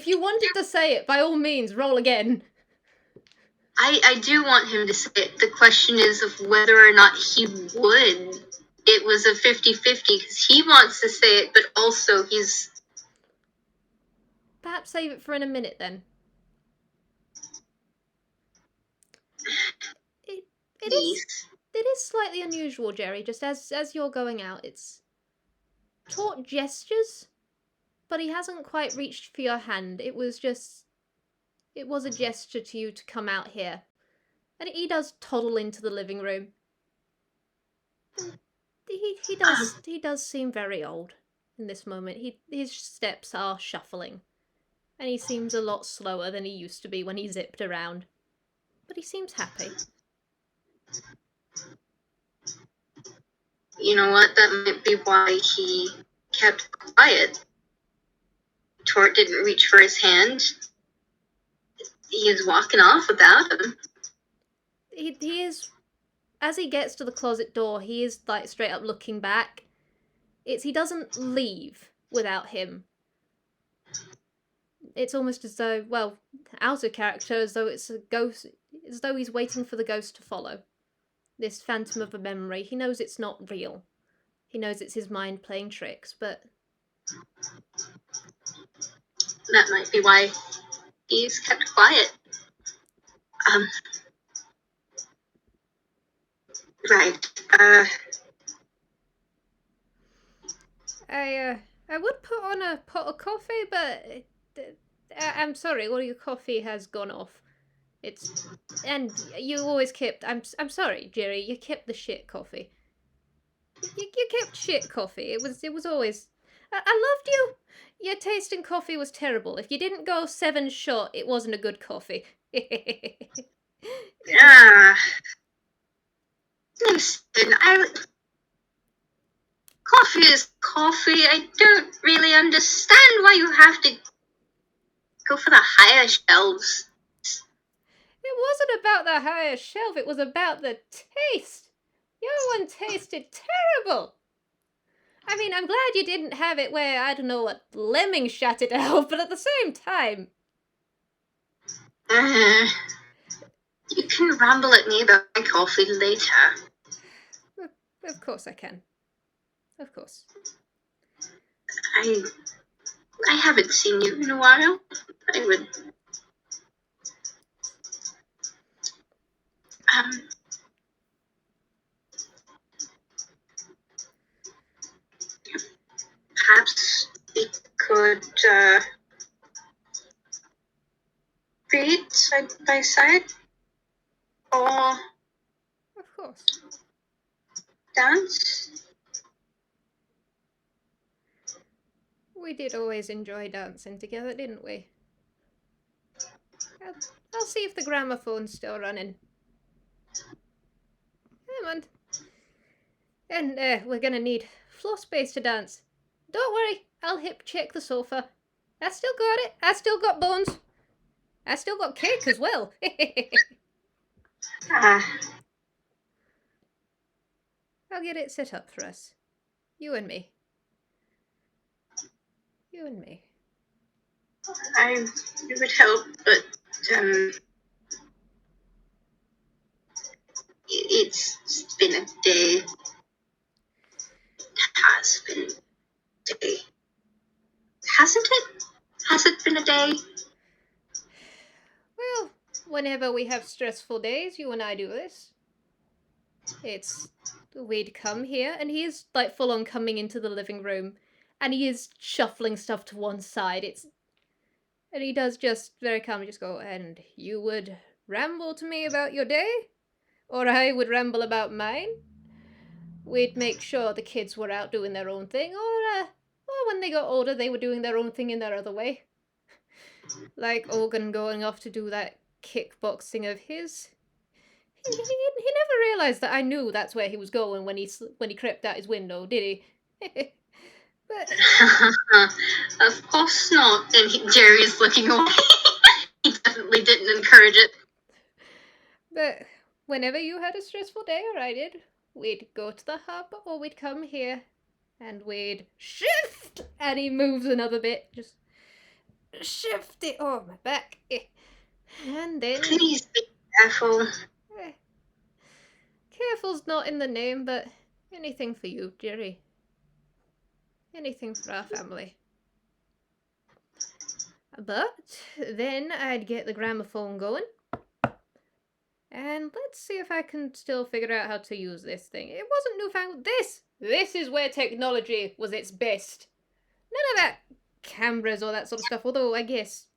you wanted to say it, by all means, roll again. I do want him to say it. The question is of whether or not he would. It was a 50-50 because he wants to say it, but also he's... Perhaps save it for in a minute then. It is slightly unusual, Jerry, just as you're going out. It's Tort gestures, but he hasn't quite reached for your hand. It was a gesture to you to come out here. And he does toddle into the living room. He does seem very old in this moment. His steps are shuffling. And he seems a lot slower than he used to be when he zipped around. But he seems happy. You know what? That might be why he kept quiet. Tort didn't reach for his hand. He was walking off without him. He is, as he gets to the closet door, he is like straight up looking back. He doesn't leave without him. It's almost as though, well, out of character, as though it's a ghost, as though he's waiting for the ghost to follow. This phantom of a memory. He knows it's not real. He knows it's his mind playing tricks, but That might be why he's kept quiet. Right. I would put on a pot of coffee, but I'm sorry, all your coffee has gone off. And you always kept. I'm sorry, Jerry. You kept the shit coffee. You kept shit coffee. It was always. I loved you. Your taste in coffee was terrible. If you didn't go 7 shot, it wasn't a good coffee. Listen, coffee is coffee. I don't really understand why you have to go for the higher shelves. It wasn't about the higher shelf. It was about the taste. Your one tasted terrible. I mean, I'm glad you didn't have it where, I don't know what, Lemming shut it out, but at the same time... You can ramble at me about my coffee later. Of course I can. Of course. I haven't seen you in a while. I would... Perhaps we could, read side by side? Or Of course. dance? We did always enjoy dancing together, didn't we? I'll see if the gramophone's still running. Come on. And we're gonna need floor space to dance. Don't worry, I'll hip check the sofa. I still got it. I still got bones. I still got cake as well. I'll get it set up for us. You and me. You and me. It would help, but, it's been a day. It has been a day. Hasn't it? Has it been a day? Well, whenever we have stressful days, you and I do this. We'd come here, and he is like full on coming into the living room, and he is shuffling stuff to one side. And he does just very calmly just go, and you would ramble to me about your day? Or I would ramble about mine? We'd make sure the kids were out doing their own thing, or when they got older, they were doing their own thing in their other way. Like Ogun going off to do that kickboxing of his. He never realized that I knew that's where he was going when he crept out his window, did he? But of course not. And Jerry's looking away. He definitely didn't encourage it. But whenever you had a stressful day, or I did, we'd go to the hub, or we'd come here, and we'd shift. And he moves another bit, just shift it. Oh, my back. And then. Please be careful. Careful's not in the name, but anything for you, Jerry. Anything for our family. But then I'd get the gramophone going. And let's see if I can still figure out how to use this thing. It wasn't newfangled. This is where technology was its best. None of that cameras or that sort of stuff, although I guess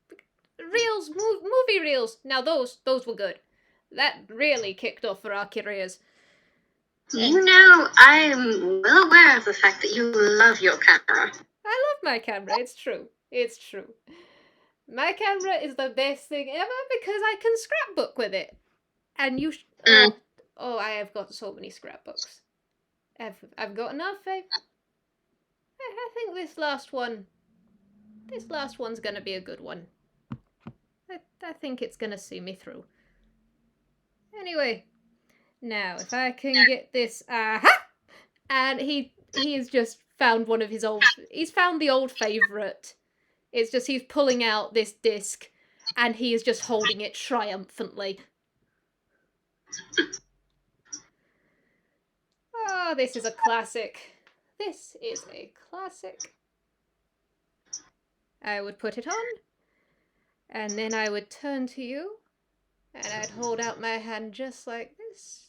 reels, movie reels. Now those were good. That really kicked off for our careers. You know, I'm well aware of the fact that you love your camera. I love my camera, it's true. It's true. My camera is the best thing ever because I can scrapbook with it. And you... I have got so many scrapbooks. I've got enough. I think this last one's gonna be a good one. I think it's gonna see me through. Anyway, now if I can get this, aha! And he's just found one of his he's found the old favourite. It's just he's pulling out this disc, and he is just holding it triumphantly. Oh, this is a classic. This is a classic. I would put it on, and then I would turn to you, and I'd hold out my hand just like this.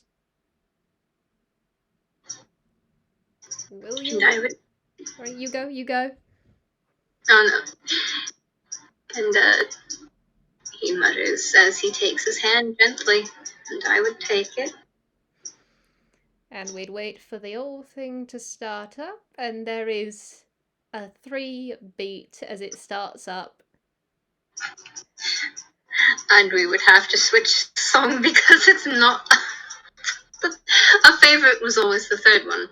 Will you? And I would. Right, you go. Oh no. And he mutters as he takes his hand gently, and I would take it. And we'd wait for the old thing to start up, and there is a 3 beat as it starts up. And we would have to switch song because it's not. Our favorite was always the third one.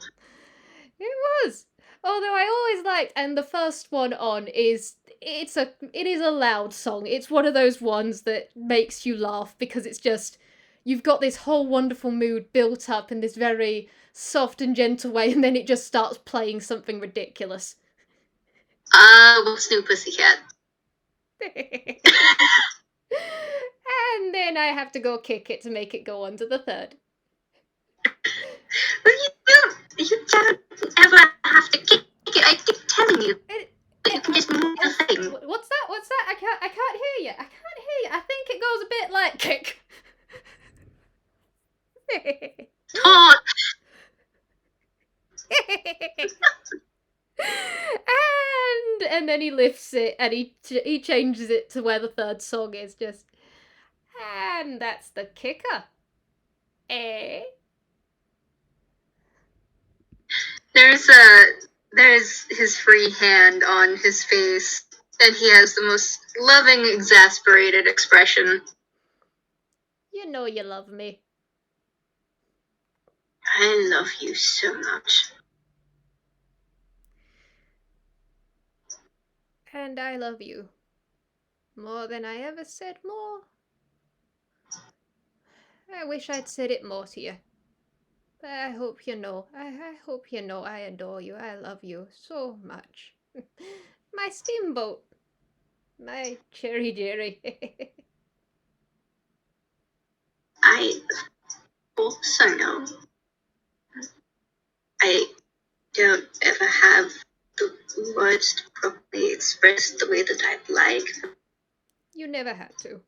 It was. Although I always liked, and the first one on it is a loud song. It's one of those ones that makes you laugh because it's just you've got this whole wonderful mood built up in this very soft and gentle way, and then it just starts playing something ridiculous. What's New Pussycat? And then I have to go kick it to make it go on to the third. You don't ever have to kick it. I keep telling you. You can just move the thing. What's that? I can't hear you. I think it goes a bit like kick. Oh. And then he lifts it and he changes it to where the third song is just. And that's the kicker. Eh? There's his free hand on his face, and he has the most loving, exasperated expression. You know you love me. I love you so much. And I love you. More than I ever said more. I wish I'd said it more to you. But I hope you know. I hope you know I adore you. I love you so much. My steamboat. My cherry jerry. I also know I don't ever have the words to properly express the way that I'd like. You never had to.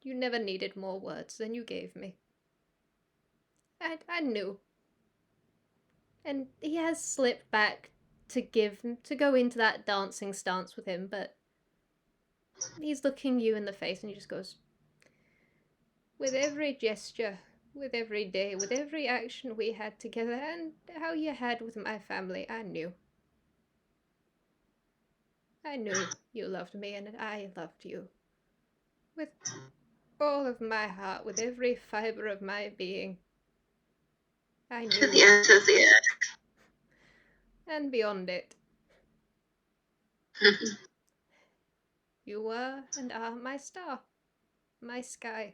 You never needed more words than you gave me. I knew. And he has slipped back to go into that dancing stance with him, but he's looking you in the face and he just goes, with every gesture, with every day, with every action we had together, and how you had with my family, I knew. I knew you loved me and I loved you. With all of my heart, with every fiber of my being. I knew. To the end of the earth. And beyond it. You were and are my star, my sky,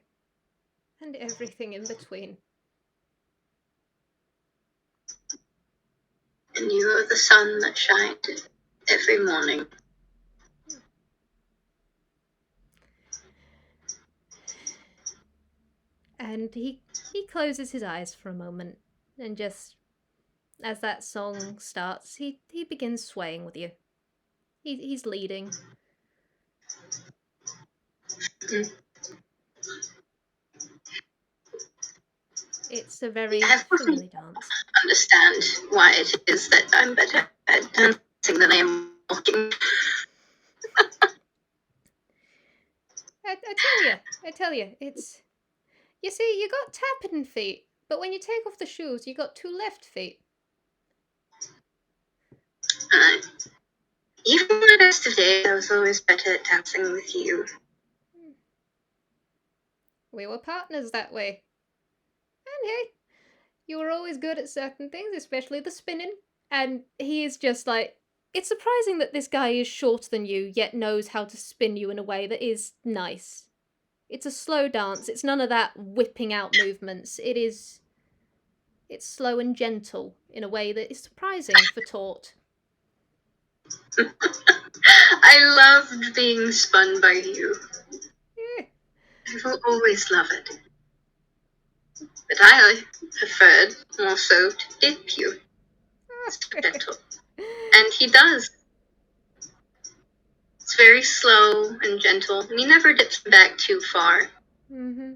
and everything in between. And you are the sun that shined every morning. And he closes his eyes for a moment, and just as that song starts, he begins swaying with you. He's leading. It's a very friendly dance. I understand why it is that I'm better at dancing than I am walking. I tell you, it's... You see, you got tapping feet, but when you take off the shoes, you got 2 left feet. Even the rest of the day, I was always better at dancing with you. We were partners that way. And hey, You were always good at certain things, especially the spinning. And he is just like, it's surprising that this guy is shorter than you, yet knows how to spin you in a way that is nice. It's a slow dance. It's none of that whipping out movements. It's slow and gentle in a way that is surprising for Tort. I loved being spun by you. Yeah. I will always love it. But I preferred more so to dip you. It's gentle. And he does. It's very slow and gentle, and he never dips back too far. Mm-hmm.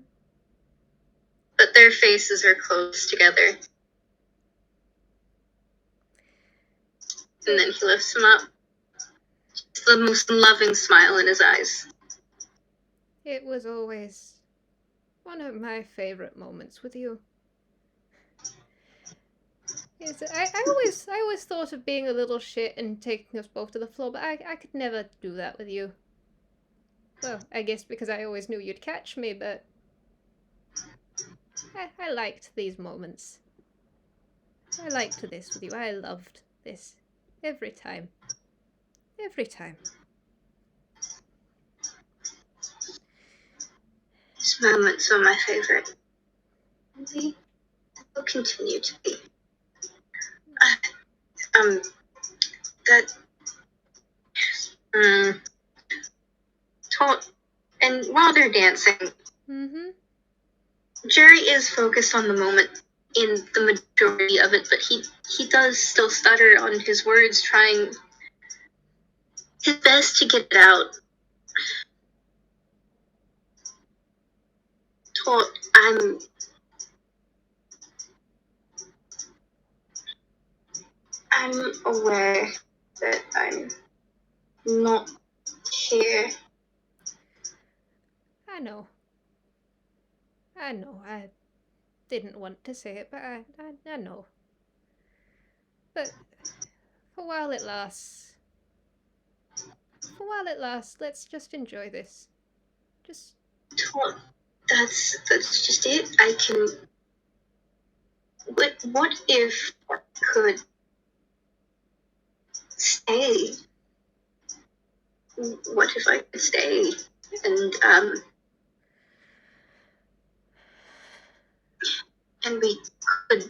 But their faces are close together. And then he lifts him up. It's the most loving smile in his eyes. It was always one of my favorite moments with you. I always thought of being a little shit and taking us both to the floor, but I could never do that with you. Well, I guess because I always knew you'd catch me, but I liked these moments. I liked this with you. I loved this. Every time. Every time. These moments are my favorite. And they will continue to be. And while they're dancing, Mm-hmm. Jerry is focused on the moment in the majority of it, but he does still stutter on his words, trying his best to get it out. I'm aware that I'm not here. I know. I didn't want to say it, but I know. But for while it lasts, let's just enjoy this. Just. That's just it. I can. What if I could stay? What if I could stay and we could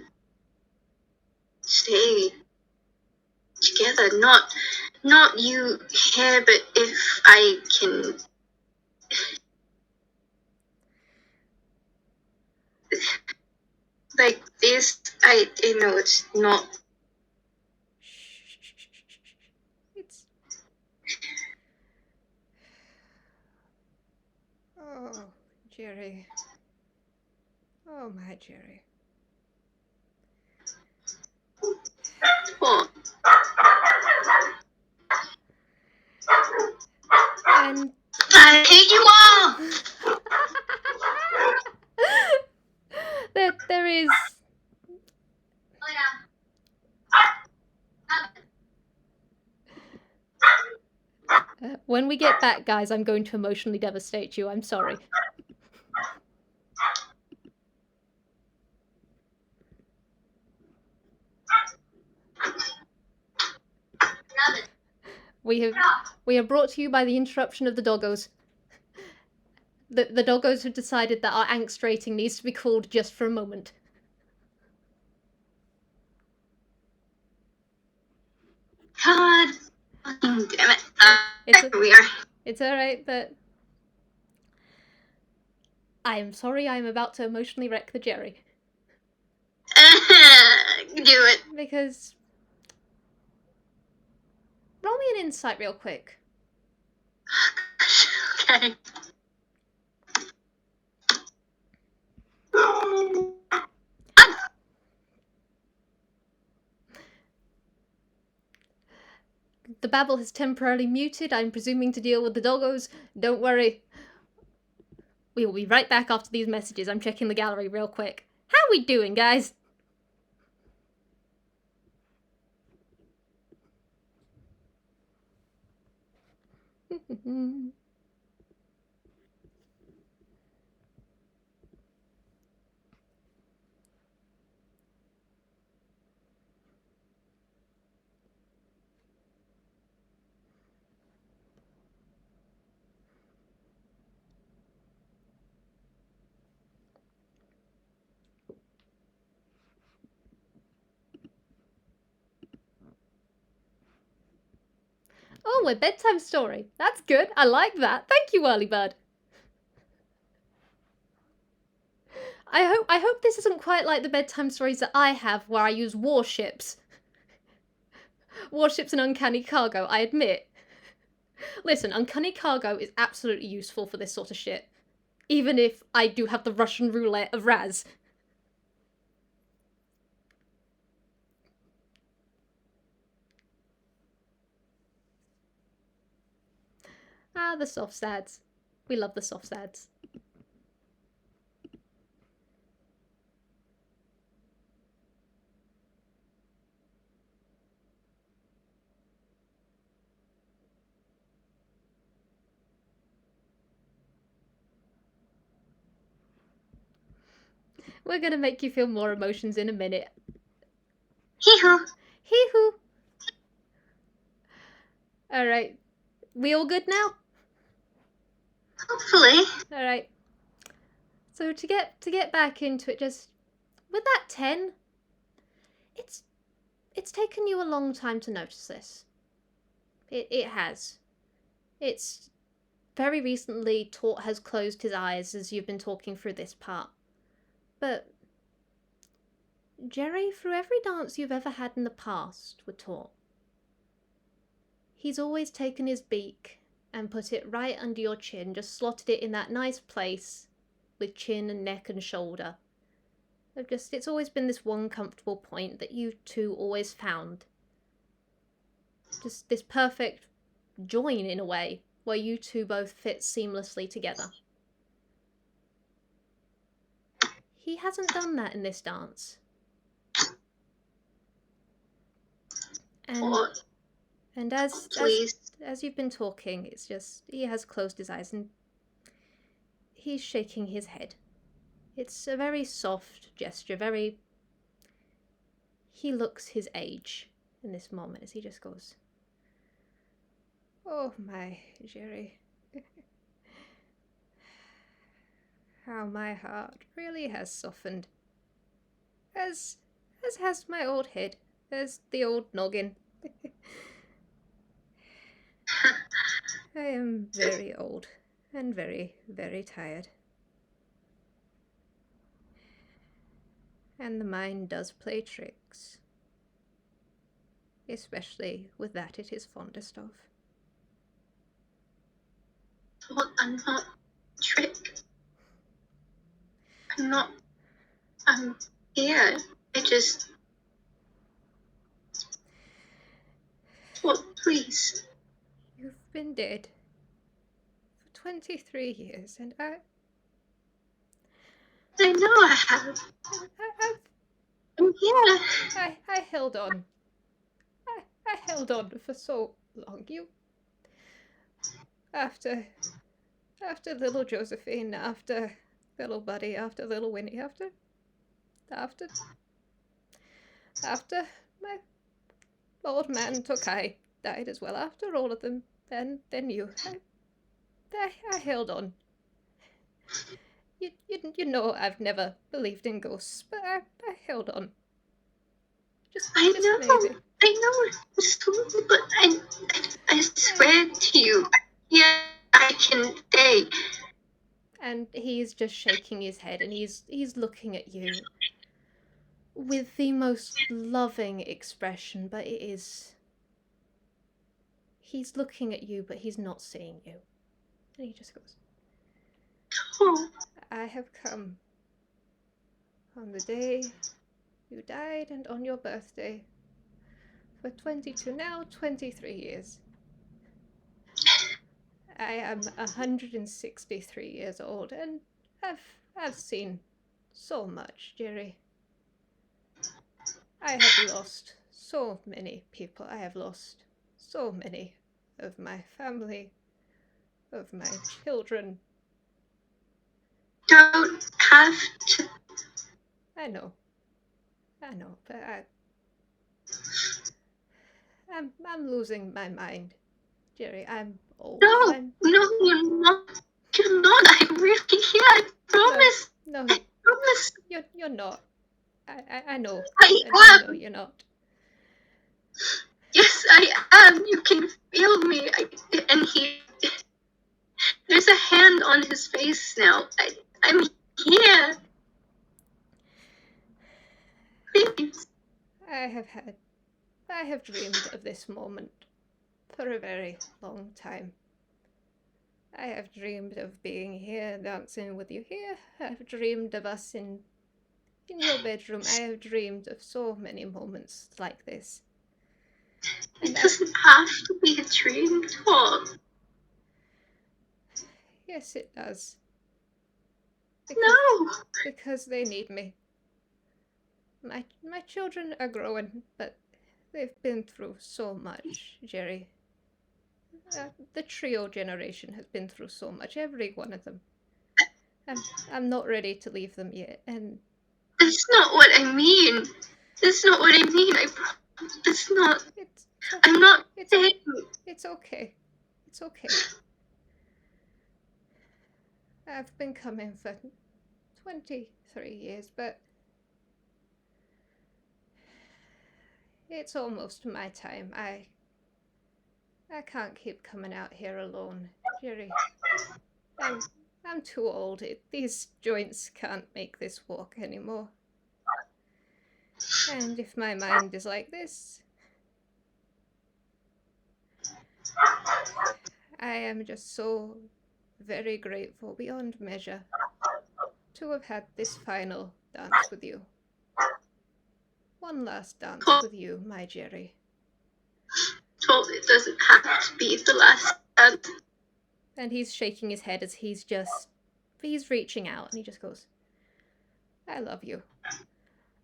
stay together? Not you here, but if I can. Like this, I know it's not. It's. Oh, Jerry. Oh, my Jerry. What? And I hate you all! there is. When we get back, guys, I'm going to emotionally devastate you. I'm sorry. We have brought to you by the interruption of the doggos. The doggos have decided that our angst rating needs to be called just for a moment. God damn it. It's alright, but I am sorry I am about to emotionally wreck the Jerry. Do it. Because... roll me an insight real quick. Okay. The babble has temporarily muted. I'm presuming to deal with the doggos. Don't worry. We will be right back after these messages. I'm checking the gallery real quick. How we doing, guys? Oh, a bedtime story. That's good. I like that. Thank you, early bird. I hope this isn't quite like the bedtime stories that I have, where I use warships. Warships and uncanny cargo, I admit. Listen, uncanny cargo is absolutely useful for this sort of shit. Even if I do have the Russian roulette of Raz. Ah, the soft sads. We love the soft sads. We're gonna make you feel more emotions in a minute. Hee-hoo. Hee-hoo. Alright. We all good now? Hopefully. Alright. So to get back into it, just with that 10, it's taken you a long time to notice this. It has. It's very recently Tort has closed his eyes as you've been talking through this part. But Jerry, through every dance you've ever had in the past with Tort, he's always taken his beak and put it right under your chin, just slotted it in that nice place with chin and neck and shoulder. It's always been this one comfortable point that you two always found. Just this perfect join in a way, where you two both fit seamlessly together. He hasn't done that in this dance. And as you've been talking, it's just, he has closed his eyes and he's shaking his head. It's a very soft gesture, he looks his age in this moment as he just goes, "Oh my, Jerry. How my heart really has softened. As has my old head, as the old noggin. I am very old and very, very tired. And the mind does play tricks. Especially with that it is fondest of." Well, I'm not trick. I'm here. Well, please. You've been dead for 23 years, and I know I have. I'm here. I held on. I held on for so long. After little Josephine, after little Buddy, after little Winnie, after my old man Tokai died as well, after all of them, then you. I held on. You know I've never believed in ghosts, but I held on. I know, it's true, but I swear to you, yeah, I can stay. And he's just shaking his head, and he's looking at you with the most loving expression, but he's looking at you, but he's not seeing you. And he just goes, "Oh, I have come on the day you died and on your birthday for 23 years. I am 163 years old, and I've seen so much, Jerry. I have lost so many people. I have lost so many of my family, of my children." Don't have to. I know, but I'm losing my mind, Jerry. I'm old. No, you're not. You're not. I'm really here. I promise. No, I promise. You're not. I know. I am. know you're not. Yes, I am. You can feel me. I I have dreamed of this moment for a very long time. I have dreamed of being here, dancing with you here. I have dreamed of us in your bedroom. I have dreamed of so many moments like this. It doesn't have to be a dream, Tom. Yes, it does. No! Because they need me. My children are growing, but they've been through so much, Jerry. The trio generation has been through so much, every one of them. I'm not ready to leave them yet, and... That's not what I mean. That's not what I mean. It's not... I'm not saying... It's okay. It's okay. I've been coming for 23 years, but... it's almost my time. I can't keep coming out here alone, Jerry. I'm too old. These joints can't make this walk anymore. And if my mind is like this, I am just so very grateful beyond measure to have had this final dance with you. One last dance with you, my Jerry. Told it doesn't have to be the last dance. And he's shaking his head as he's reaching out, and he just goes, I love you.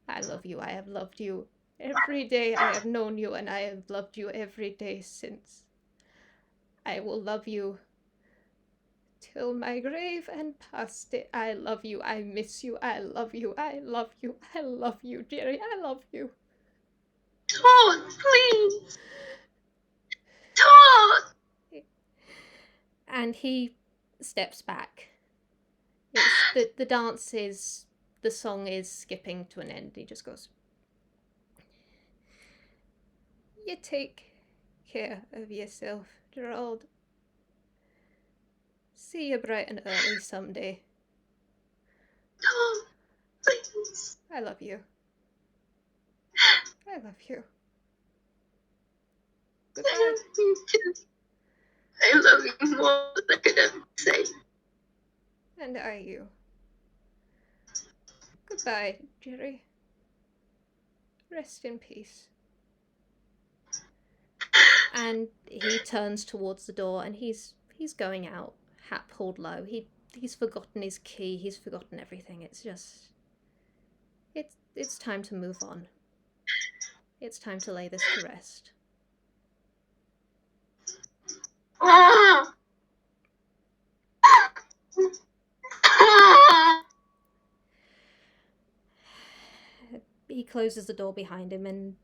I love you. I have loved you every day I have known you, and I have loved you every day since. I will love you till my grave and past it. I love you. I miss you. I love you. I love you. I love you, Jerry. I love you. Todd, please. Todd. And he steps back. The dance is... the song is skipping to an end. He just goes, you take care of yourself, Gerald. See you bright and early someday. Tom, please. I love you. I love you. Goodbye. I love you too. I love you more than I could ever say. And I you. Goodbye, Jerry. Rest in peace. And he turns towards the door, and he's going out, hat pulled low. He's forgotten his key. He's forgotten everything. It's just... it's time to move on. It's time to lay this to rest. He closes the door behind him, and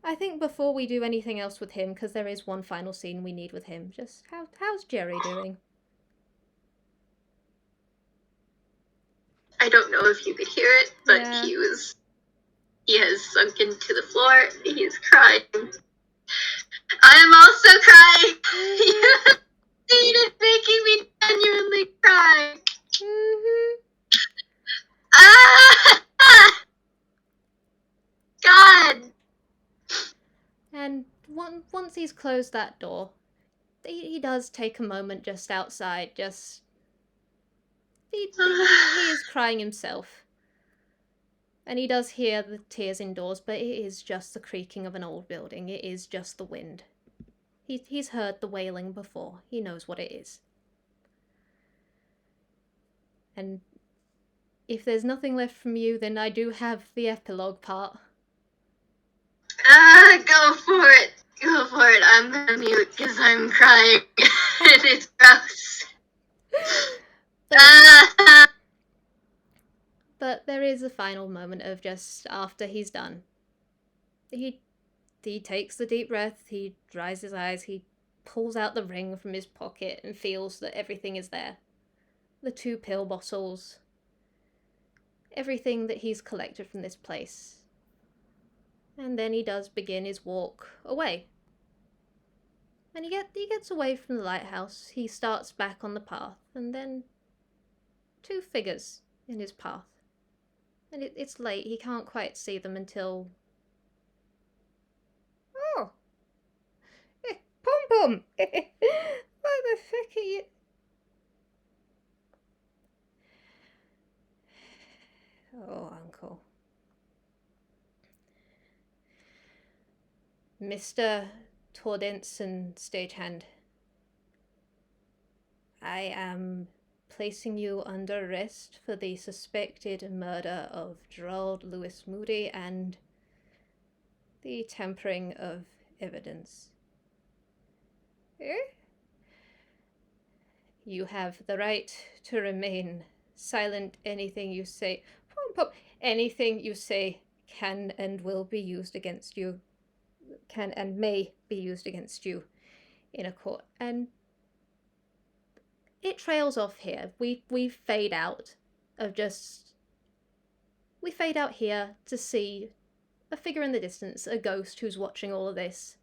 I think before we do anything else with him, because there is one final scene we need with him, just how's Jerry doing? I don't know if you could hear it, but yeah. He has sunk into the floor. He is crying. I am also crying. You seen it making me genuinely cry. God. And once he's closed that door, he does take a moment just outside, he is crying himself. And he does hear the tears indoors, but it is just the creaking of an old building. It is just the wind. He's heard the wailing before. He knows what it is. And if there's nothing left from you, then I do have the epilogue part. Go for it. Go for it. I'm gonna mute because I'm crying. And it's gross. But there is a final moment of just after he's done. He takes the deep breath, he dries his eyes, he pulls out the ring from his pocket and feels that everything is there. The 2 pill bottles. Everything that he's collected from this place. And then he does begin his walk away. And he gets away from the lighthouse. He starts back on the path, and then 2 figures in his path. And it's late, he can't quite see them until home. What the fuck are you? Oh, Uncle. Mr. Tortoise and Stagehand, I am placing you under arrest for the suspected murder of Gerald Lewis Moody and the tampering of evidence. You have the right to remain silent. Anything you say, anything you say can and will be used against you, can and may be used against you in a court. And it trails off here. We fade out of just... We fade out here to see a figure in the distance, a ghost who's watching all of this.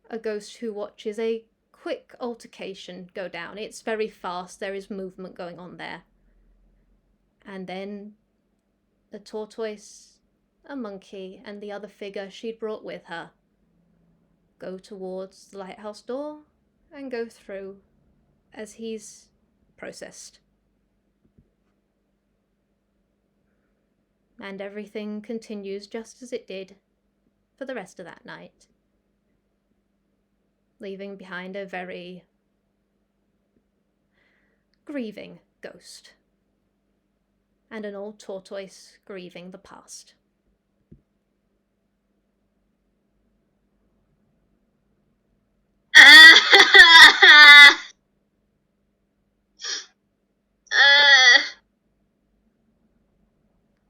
A ghost who watches a quick altercation go down. It's very fast. There is movement going on there. And then a tortoise, a monkey, and the other figure she'd brought with her go towards the lighthouse door and go through as he's processed. And everything continues just as it did for the rest of that night, leaving behind a very grieving ghost and an old tortoise grieving the past.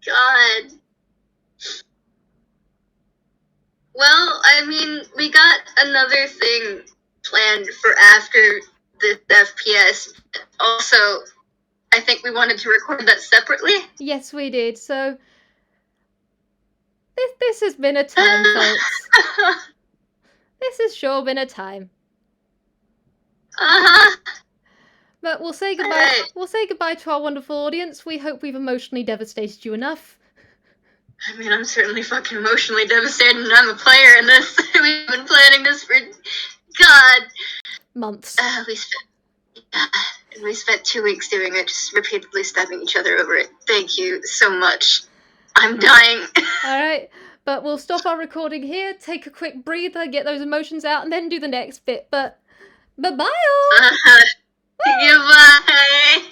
God. Well, I mean, we got another thing planned for after this FPS. Also, I think we wanted to record that separately. Yes, we did. So this has been a time, folks. This has sure been a time. But we'll say goodbye. Right. We'll say goodbye to our wonderful audience. We hope we've emotionally devastated you enough. I mean, I'm certainly fucking emotionally devastated, and I'm a player in this. We've been planning this for, God, months. We spent 2 weeks doing it, just repeatedly stabbing each other over it. Thank you so much. I'm dying. Alright, but we'll stop our recording here, take a quick breather, get those emotions out, and then do the next bit. But bye-bye all! Goodbye!